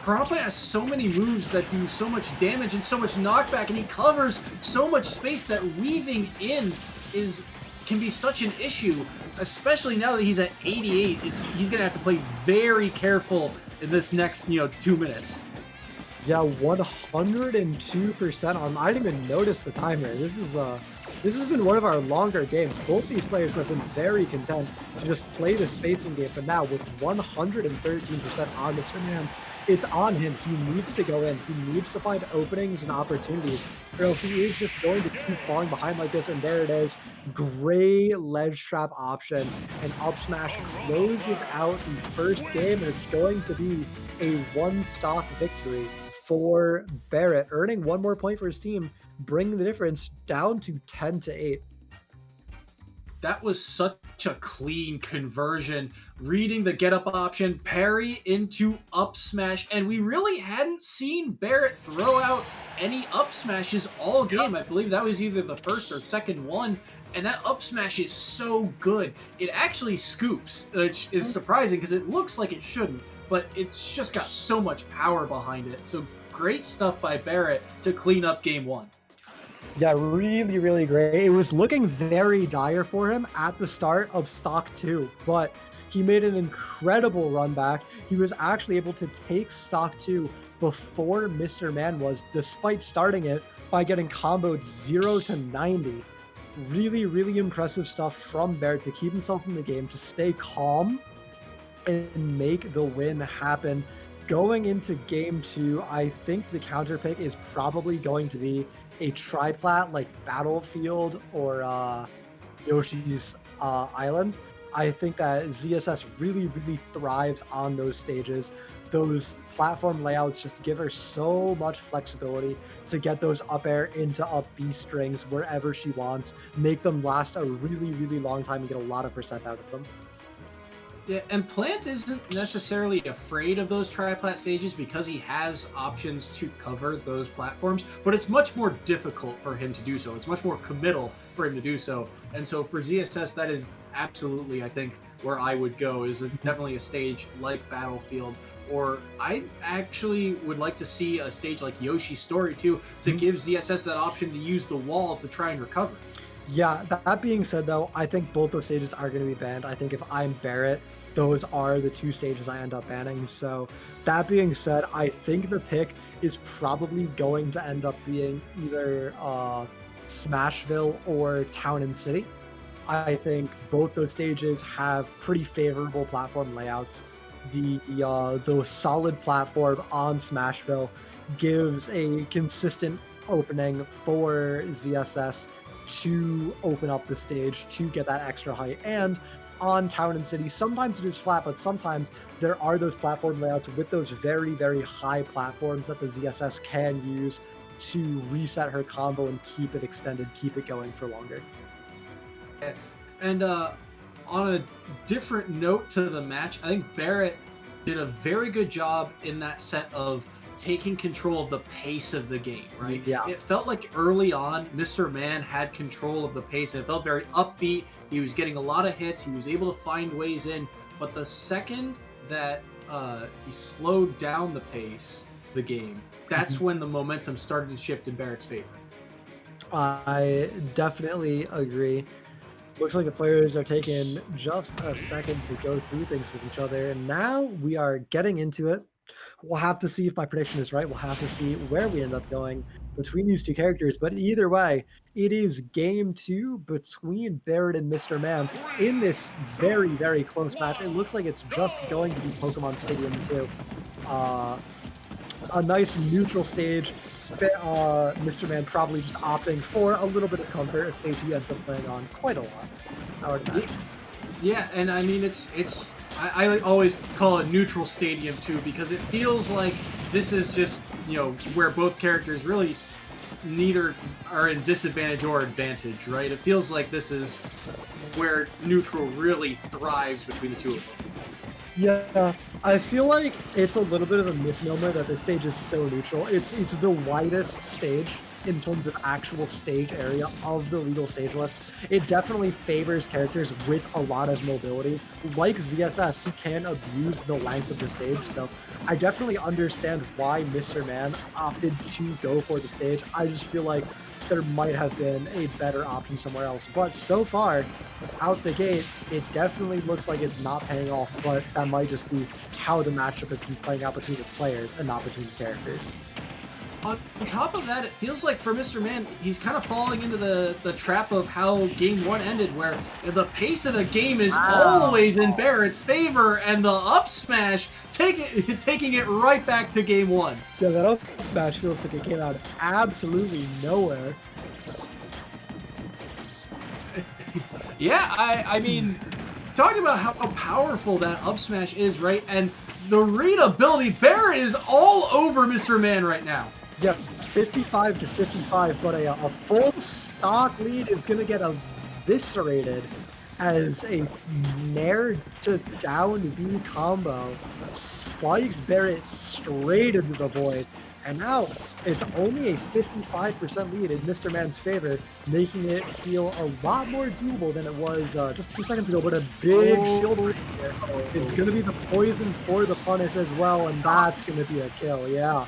S2: Piranha Plant has so many moves that do so much damage and so much knockback, and he covers so much space that weaving in can be such an issue, especially now that he's at 88. He's going to have to play very careful in this next, 2 minutes.
S1: Yeah, 102% on. I didn't even notice the timer. This has been one of our longer games. Both these players have been very content to just play the spacing game, but now with 113% on Mr. Man, it's on him. He needs to go in. He needs to find openings and opportunities, or else he is just going to keep falling behind like this. And there it is. Gray ledge trap option. And up smash closes out the first game, and it's going to be a one-stock victory for Barrett, earning one more point for his team, bringing the difference down to 10-8.
S2: That was such a clean conversion. Reading the get up option, parry into up smash, and we really hadn't seen Barrett throw out any up smashes all game. I believe that was either the first or second one, and that up smash is so good. It actually scoops, which is surprising because it looks like it shouldn't, but it's just got so much power behind it. So great stuff by Barrett to clean up game one.
S1: Yeah, really, really great. It was looking very dire for him at the start of Stock 2, but he made an incredible run back. He was actually able to take Stock 2 before Mr. Man was, despite starting it by getting comboed 0-90. Really, really impressive stuff from Barrett to keep himself in the game, to stay calm and make the win happen. Going into game 2, I think the counter pick is probably going to be a triplat like Battlefield or Yoshi's Island. I think that ZSS really, really thrives on those stages. Those platform layouts just give her so much flexibility to get those up air into up B strings wherever she wants, make them last a really, really long time and get a lot of percent out of them.
S2: Yeah, and Plant isn't necessarily afraid of those triplat stages because he has options to cover those platforms, but it's much more difficult for him to do so. It's much more committal for him to do so. And so for ZSS, that is absolutely, I think, where I would go, is definitely a stage like Battlefield. Or I actually would like to see a stage like Yoshi's Story too, to give ZSS that option to use the wall to try and recover.
S1: Yeah, that being said, though, I think both those stages are going to be banned. I think if I'm Barrett, those are the two stages I end up banning. So that being said, I think the pick is probably going to end up being either Smashville or Town and City. I think both those stages have pretty favorable platform layouts. The solid platform on Smashville gives a consistent opening for ZSS to open up the stage to get that extra height. And on Town and City, sometimes it is flat, but sometimes there are those platform layouts with those very, very high platforms that the ZSS can use to reset her combo and keep it extended, keep it going for longer.
S2: And on a different note to the match, I think Barrett did a very good job in that set of taking control of the pace of the game, right?
S1: Yeah.
S2: It felt like early on, Mr. Man had control of the pace, and it felt very upbeat. He was getting a lot of hits. He was able to find ways in. But the second that he slowed down the pace, the game, that's when the momentum started to shift in Barrett's favor.
S1: I definitely agree. Looks like the players are taking just a second to go through things with each other, and now we are getting into it. We'll have to see if my prediction is right. We'll have to see where we end up going between these two characters. But either way, it is game 2 between Barrett and Mr. Man in this very, very close match. It looks like it's just going to be Pokemon Stadium 2. A nice neutral stage. Mr. Man probably just opting for a little bit of comfort, a stage he ends up playing on quite a lot, I would imagine.
S2: Yeah, and I mean, I always call it neutral stadium too, because it feels like this is just, where both characters really neither are in disadvantage or advantage, right? It feels like this is where neutral really thrives between the two of them.
S1: Yeah, I feel like it's a little bit of a misnomer that this stage is so neutral. It's the widest stage in terms of actual stage area of the legal stage list. It definitely favors characters with a lot of mobility. Like ZSS, who can abuse the length of the stage, so I definitely understand why Mr. Man opted to go for the stage. I just feel like there might have been a better option somewhere else. But so far, out the gate, it definitely looks like it's not paying off, but that might just be how the matchup has been playing out between the players and not between the characters.
S2: On top of that, it feels like for Mr. Man, he's kind of falling into the trap of how Game 1 ended, where the pace of the game is always in Barrett's favor, and the up smash taking it right back to Game 1.
S1: Yeah, that up smash feels like it came out of absolutely nowhere.
S2: Yeah, I mean, talking about how powerful that up smash is, right? And the readability, Barrett is all over Mr. Man right now.
S1: Yeah, 55 to 55, but a full stock lead is going to get eviscerated as a nair to down B combo spikes Barrett straight into the void. And now it's only a 55% lead in Mr. Man's favor, making it feel a lot more doable than it was just 2 seconds ago, but a big shield lead here. It's going to be the poison for the punish as well, and that's going to be a kill, yeah.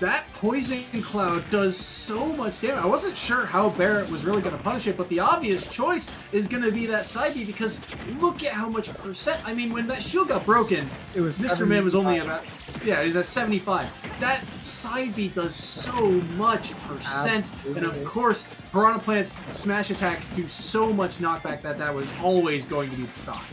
S2: That poison cloud does so much damage. I wasn't sure how Barrett was really going to punish it, but the obvious choice is going to be that side B, because look at how much percent. I mean, when that shield got broken,
S1: it was
S2: Mr. Man was only about, yeah, he was at 75. That side B does so much percent. Absolutely. And of course, Piranha Plant's smash attacks do so much knockback that was always going to be the stock.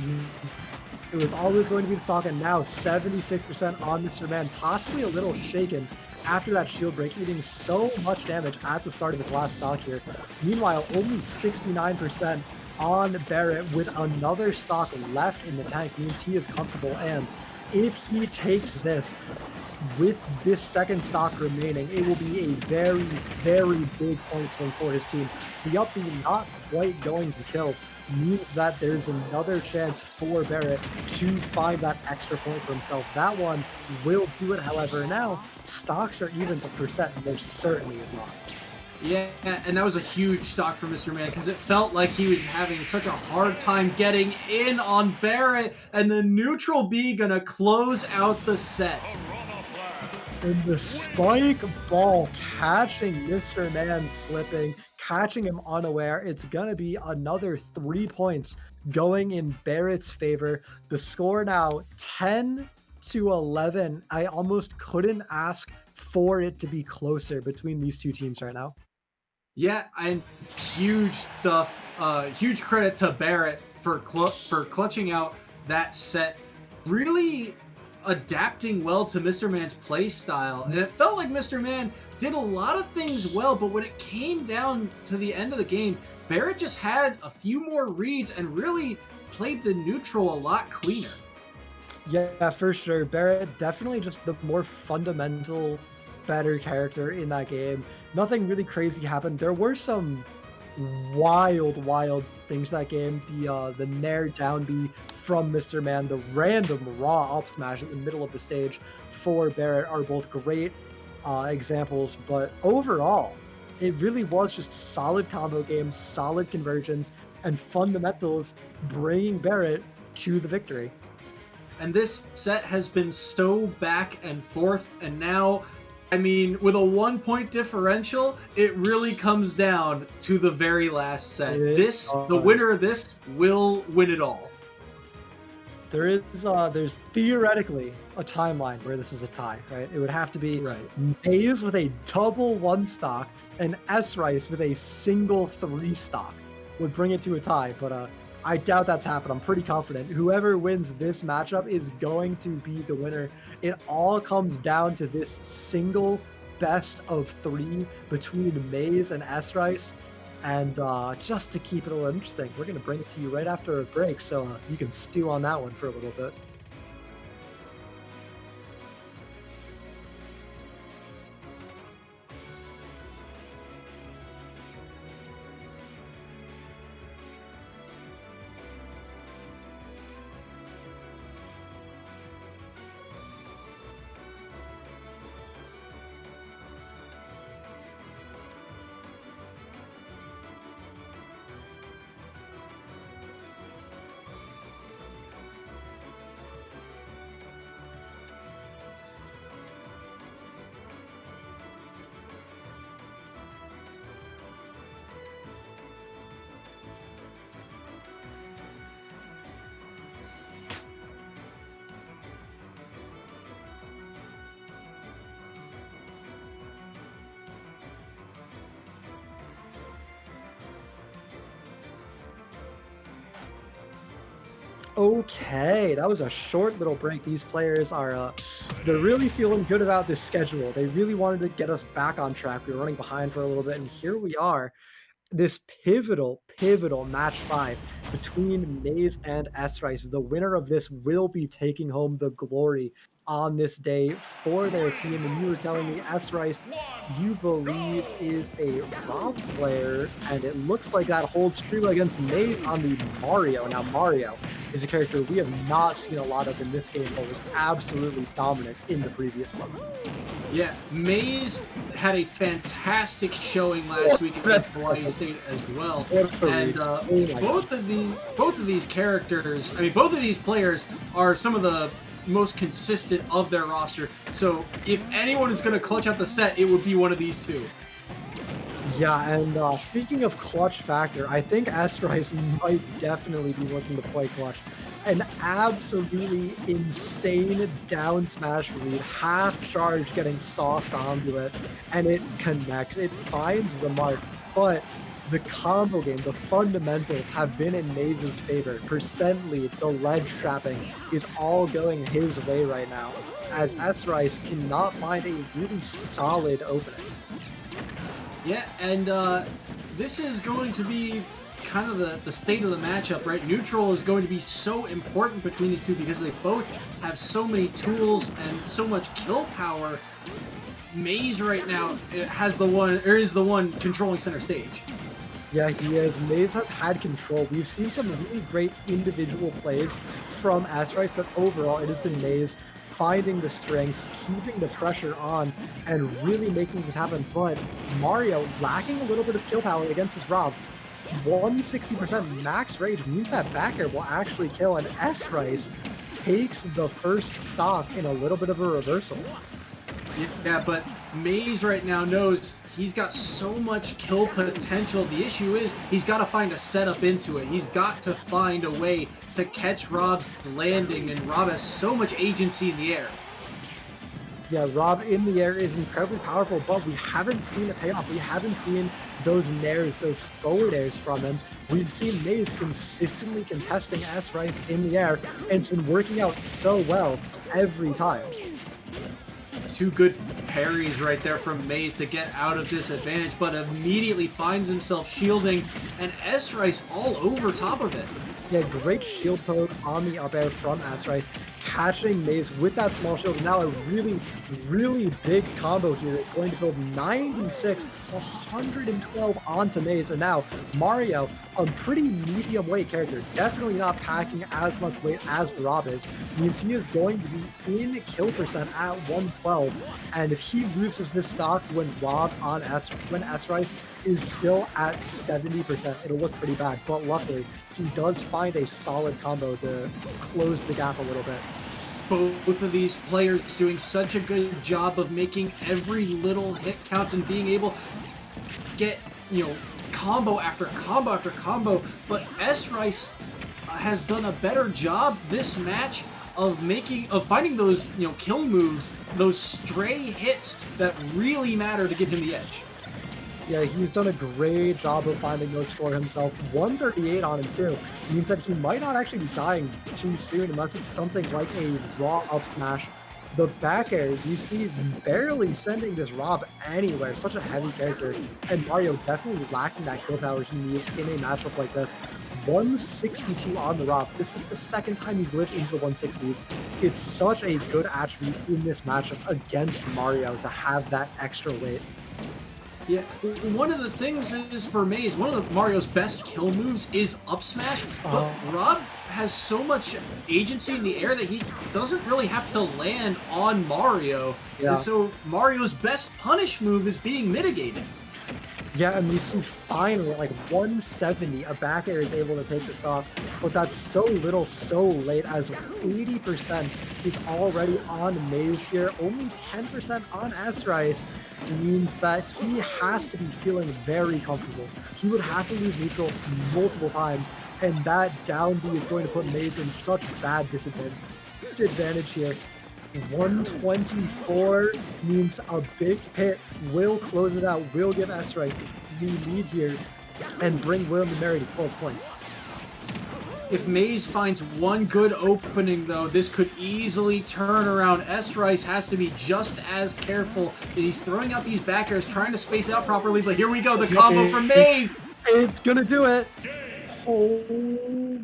S1: It was always going to be the stock, and now 76% on Mr. Man, possibly a little shaken after that shield break, eating so much damage at the start of his last stock here. Meanwhile, only 69% on Barrett with another stock left in the tank means he is comfortable, and if he takes this with this second stock remaining, it will be a very, very big point swing for his team. The up B not quite going to kill means that there's another chance for Barrett to find that extra point for himself. That one will do it, however. Now, stocks are even to percent, and there certainly is not.
S2: Yeah, and that was a huge stock for Mr. Man, because it felt like he was having such a hard time getting in on Barrett, and the neutral B gonna close out the set.
S1: And the spike ball catching Mr. Man slipping, catching him unaware. It's going to be another 3 points going in Barrett's favor. The score now 10 to 11. I almost couldn't ask for it to be closer between these two teams right now.
S2: Yeah, and huge stuff. Huge credit to Barrett for clutching out that set. Really adapting well to Mr. Man's play style, and it felt like Mr. Man did a lot of things well, but when it came down to the end of the game, Barrett just had a few more reads and really played the neutral a lot cleaner.
S1: Yeah, for sure. Barrett definitely just the more fundamental, better character in that game. Nothing really crazy happened. There were some wild things that game. The nair down B from Mr. Man, the random raw up smash in the middle of the stage for Barrett are both great examples, but overall, it really was just solid combo games, solid conversions, and fundamentals bringing Barrett to the victory.
S2: And this set has been so back and forth, and now, I mean, with a 1 point differential, it really comes down to the very last set. The winner of this will win it all.
S1: There's theoretically a timeline where this is a tie, right? It would have to be Maze with a double 1 stock and S-Rice with a single 3 stock would bring it to a tie, but I doubt that's happened. I'm pretty confident. Whoever wins this matchup is going to be the winner. It all comes down to this single best of 3 between Maze and S-Rice. And just to keep it a little interesting, we're going to bring it to you right after a break, so you can stew on that one for a little bit. Okay, that was a short little break. These players are, they're really feeling good about this schedule. They really wanted to get us back on track. We were running behind for a little bit, and here we are. This pivotal match 5 between Maze and S-Rice. The winner of this will be taking home the glory on this day for their team. And you were telling me S-Rice, you believe is a Rob player, and it looks like that holds true against Maze on the Mario. Now, Mario is a character we have not seen a lot of in this game, but was absolutely dominant in the previous one.
S2: Yeah, Maze had a fantastic showing last week against Hawaii State as well, and both of these characters, I mean, both of these players are some of the most consistent of their roster. So if anyone is going to clutch out the set, it would be one of these two.
S1: Yeah, and speaking of clutch factor, I think S-Rice might definitely be looking to play clutch. An absolutely insane down smash read, half charge getting sauced onto it, and it connects. It finds the mark, but the combo game, the fundamentals have been in Maze's favor. Percent lead, the ledge trapping is all going his way right now, as S-Rice cannot find a really solid opening.
S2: Yeah, and this is going to be kind of the state of the matchup, right? Neutral is going to be so important between these two because they both have so many tools and so much kill power. Maze right now is the one controlling center stage.
S1: Yeah, he is. Maze has had control. We've seen some really great individual plays from S-Rice, but overall it has been Maze finding the strengths, keeping the pressure on, and really making this happen. But Mario lacking a little bit of kill power against his Rob. 160% max rage means that back air will actually kill, and S-Rice takes the first stock in a little bit of a reversal.
S2: Yeah, but Maze right now knows he's got so much kill potential. The issue is he's got to find a setup into it. He's got to find a way to catch Rob's landing, and Rob has so much agency in the air.
S1: Yeah, Rob in the air is incredibly powerful, but we haven't seen it pay off. We haven't seen those nairs, those forward airs from him. We've seen Maze consistently contesting S-Rice in the air, and it's been working out so well every time.
S2: Two good parries right there from Maze to get out of disadvantage, but immediately finds himself shielding, and S-Rice all over top of it.
S1: Yeah, great shield poke on the up air from S-Rice, catching Maze with that small shield. And now a really, really big combo here. It's going to build 96, 112 onto Maze. And now Mario, a pretty medium weight character, definitely not packing as much weight as the Rob is, means he is going to be in kill percent at 112. And if he loses this stock when S-Rice is still at 70%, it'll look pretty bad. But luckily, he does find a solid combo to close the gap a little bit.
S2: Both of these players doing such a good job of making every little hit count and being able to get, combo after combo after combo. But S-Rice has done a better job this match of finding those, kill moves, those stray hits that really matter to give him the edge.
S1: Yeah, he's done a great job of finding those for himself. 138 on him too means that he might not actually be dying too soon unless it's something like a raw up smash. The back air, you see barely sending this Rob anywhere. Such a heavy character, and Mario definitely lacking that kill power he needs in a matchup like this. 162 on the Rob. This is the second time he's lived into the 160s. It's such a good attribute in this matchup against Mario to have that extra weight.
S2: Yeah, one of the things is for Maze, one of Mario's best kill moves is up smash, but Rob has so much agency in the air that he doesn't really have to land on Mario, and so Mario's best punish move is being mitigated.
S1: Yeah, and we see finally, like 170, a back air is able to take the stock, but that's so little, so late, as 80% is already on Maze here. Only 10% on S-Rice means that he has to be feeling very comfortable. He would have to leave neutral multiple times, and that down B is going to put Maze in such bad disadvantage here. 124 means a big hit will close it out, will give S-Rice the lead here, and bring William and Mary to 12 points.
S2: If Maze finds one good opening, though, this could easily turn around. S-Rice has to be just as careful. He's throwing out these back airs, trying to space out properly, but here we go, the combo from Maze!
S1: It's gonna do it! Oh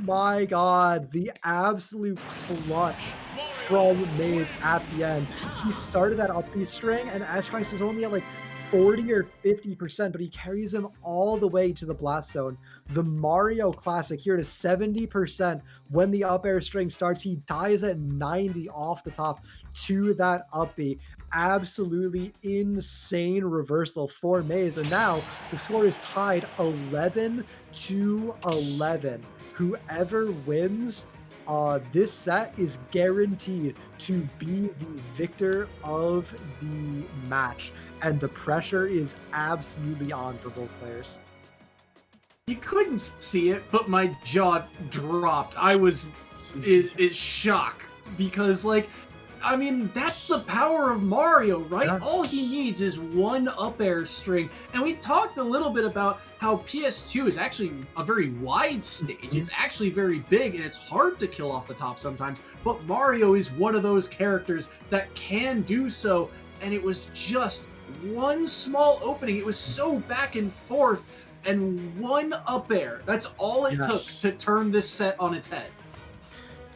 S1: my god, the absolute clutch from Maze at the end. He started that up B string, and S-Rice is only at like 40 or 50%, but he carries him all the way to the blast zone. The Mario Classic here to 70% when the up air string starts. He dies at 90 off the top to that up B. Absolutely insane reversal for Maze. And now the score is tied 11-11. Whoever wins this set is guaranteed to be the victor of the match, and the pressure is absolutely on for both players.
S2: You couldn't see it, but my jaw dropped. I was in shock because, like, I mean, that's the power of Mario, right?
S1: Yeah.
S2: All he needs is one up air string. And we talked a little bit about how PS2 is actually a very wide stage. It's actually very big, and it's hard to kill off the top sometimes. But Mario is one of those characters that can do so. And it was just one small opening. It was so back and forth. And one up air. That's all it took to turn this set on its head.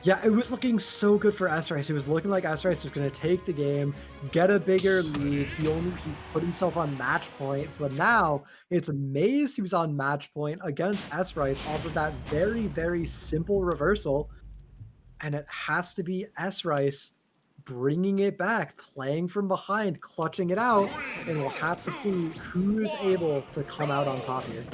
S1: Yeah, it was looking so good for S-Rice. It was looking like S-Rice was going to take the game, get a bigger lead. He put himself on match point, but now it's Maze who's on match point against S-Rice off of that very, very simple reversal. And it has to be S-Rice bringing it back, playing from behind, clutching it out, and we'll have to see who's able to come out on top here.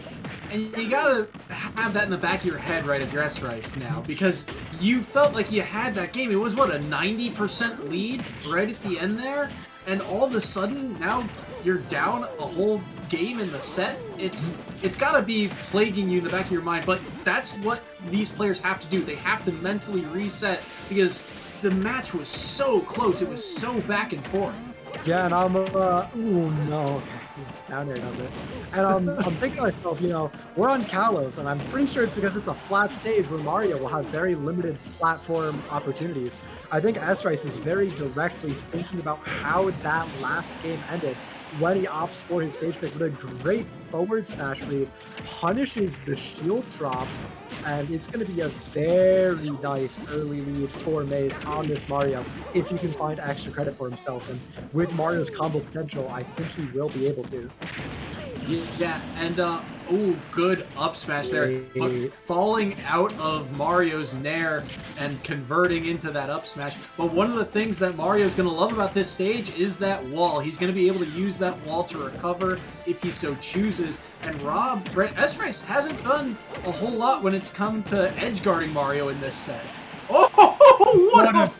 S2: And you gotta have that in the back of your head, right, if you're S-Rice now, because you felt like you had that game. It was, what, a 90% lead right at the end there? And all of a sudden, now you're down a whole game in the set? It's gotta be plaguing you in the back of your mind, but that's what these players have to do. They have to mentally reset, because the match was so close. It was so back and forth.
S1: Yeah, and I'm, ooh, no. Down there does it. And I'm thinking to myself, you know, we're on Kalos, and I'm pretty sure it's because it's a flat stage where Mario will have very limited platform opportunities. I think S-Rice is very directly thinking about how that last game ended when he opts for his stage pick with a great forward smash read, punishes the shield drop, and it's going to be a very nice early lead for Maze on this Mario if he can find extra credit for himself. And with Mario's combo potential, I think he will be able to.
S2: Yeah, and ooh, good up smash there. But falling out of Mario's nair and converting into that up smash. But one of the things that Mario's going to love about this stage is that wall. He's going to be able to use that wall to recover if he so chooses. And S-Rice hasn't done a whole lot when it's come to edge guarding Mario in this set. Oh, what a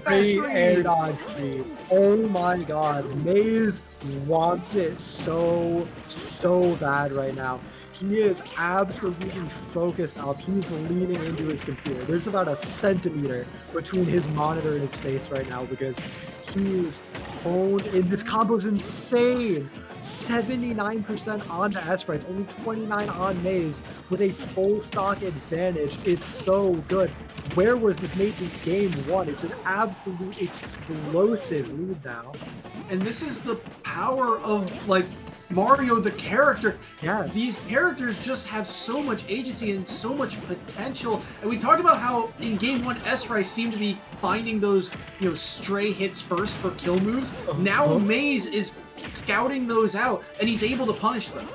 S1: great air dodge read. Oh my god, Maze wants it so bad right now. He is absolutely focused up. He's leaning into his computer. There's about a centimeter between his monitor and his face right now because he's honed in. This combo's insane. 79% onto S-Rice, only 29 on Maze with a full stock advantage. It's so good. Where was this Maze in game one? It's an absolute explosive lead now.
S2: And this is the power of, like, Mario the character.
S1: Yes.
S2: These characters just have so much agency and so much potential. And we talked about how in game one, S-Rice seemed to be finding those, you know, stray hits first for kill moves. Now Maze is scouting those out, and he's able to punish them.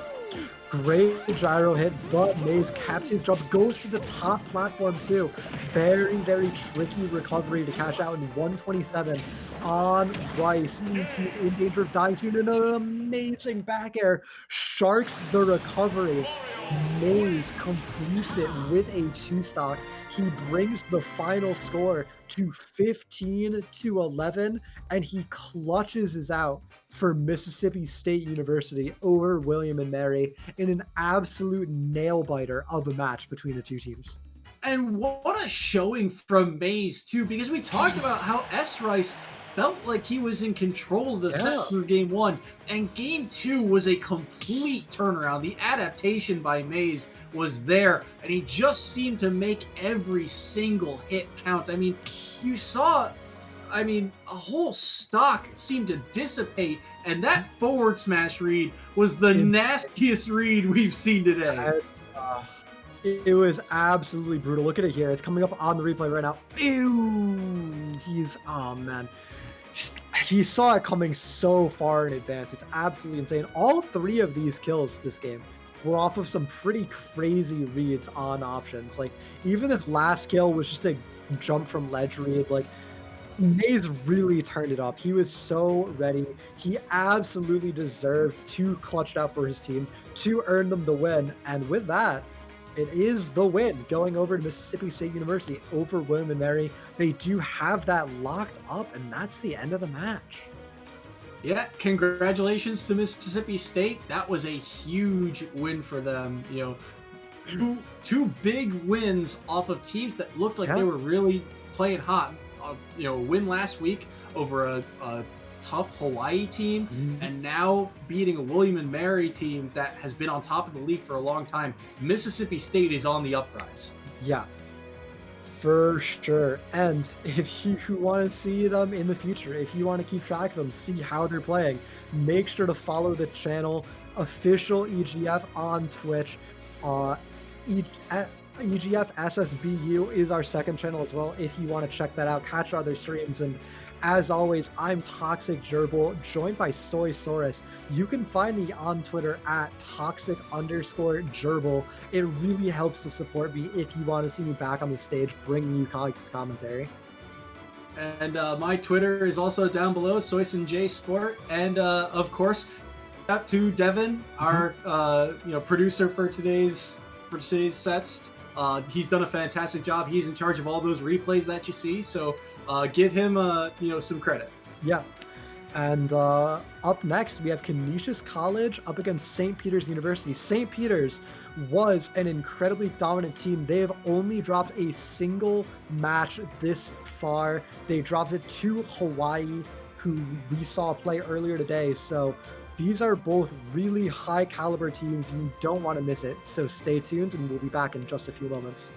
S1: Great gyro hit, but Maze caps his drop, goes to the top platform too. Very, very tricky recovery to cash out in 127 on Rice. Means he's in danger of dying soon, and an amazing back air sharks the recovery. Maze completes it with a 2-stock. He brings the final score to 15-11, and he clutches his out for Mississippi State University over William and Mary in an absolute nail-biter of a match between the two teams.
S2: And what a showing from Maze, too, because we talked about how S-Rice felt like he was in control of the
S1: Yeah.
S2: set through game 1, and game 2 was a complete turnaround. The adaptation by Maze was there, and he just seemed to make every single hit count. I mean, you saw, a whole stock seemed to dissipate, and that forward smash read was the nastiest read we've seen today.
S1: Uh, it was absolutely brutal. Look at it here. It's coming up on the replay right now. Ew! Oh man. He saw it coming so far in advance. It's absolutely insane. All 3 of these kills this game were off of some pretty crazy reads on options. Like, even this last kill was just a jump from ledge read. Like, Maze really turned it up. He was so ready. He absolutely deserved to clutch it out for his team to earn them the win. And with that, it is the win going over to Mississippi State University over William and Mary. They do have that locked up, and that's the end of the match.
S2: Yeah, congratulations to Mississippi State. That was a huge win for them. Two big wins off of teams that looked like they were really playing hot. Win last week over a tough Hawaii team, and now beating a William and Mary team that has been on top of the league for a long time. Mississippi State is on the uprise.
S1: Yeah, for sure. And if you want to see them in the future, if you want to keep track of them, see how they're playing, make sure to follow the channel, official EGF on Twitch. EGF SSBU is our second channel as well. If you want to check that out, catch our other streams. And as always, I'm Toxic Gerbil, joined by Soysaurus. You can find me on Twitter at toxic_gerbil. It really helps to support me if you want to see me back on the stage, bringing you commentary.
S2: And my Twitter is also down below, SoySinJ Sport. And of course, out to Devin, our producer for today's sets. He's done a fantastic job. He's in charge of all those replays that you see. So give him some credit.
S1: Yeah. And up next, we have Canisius College up against St. Peter's University. St. Peter's was an incredibly dominant team. They have only dropped a single match this far. They dropped it to Hawaii, who we saw play earlier today. So these are both really high caliber teams, and you don't want to miss it. So stay tuned, and we'll be back in just a few moments.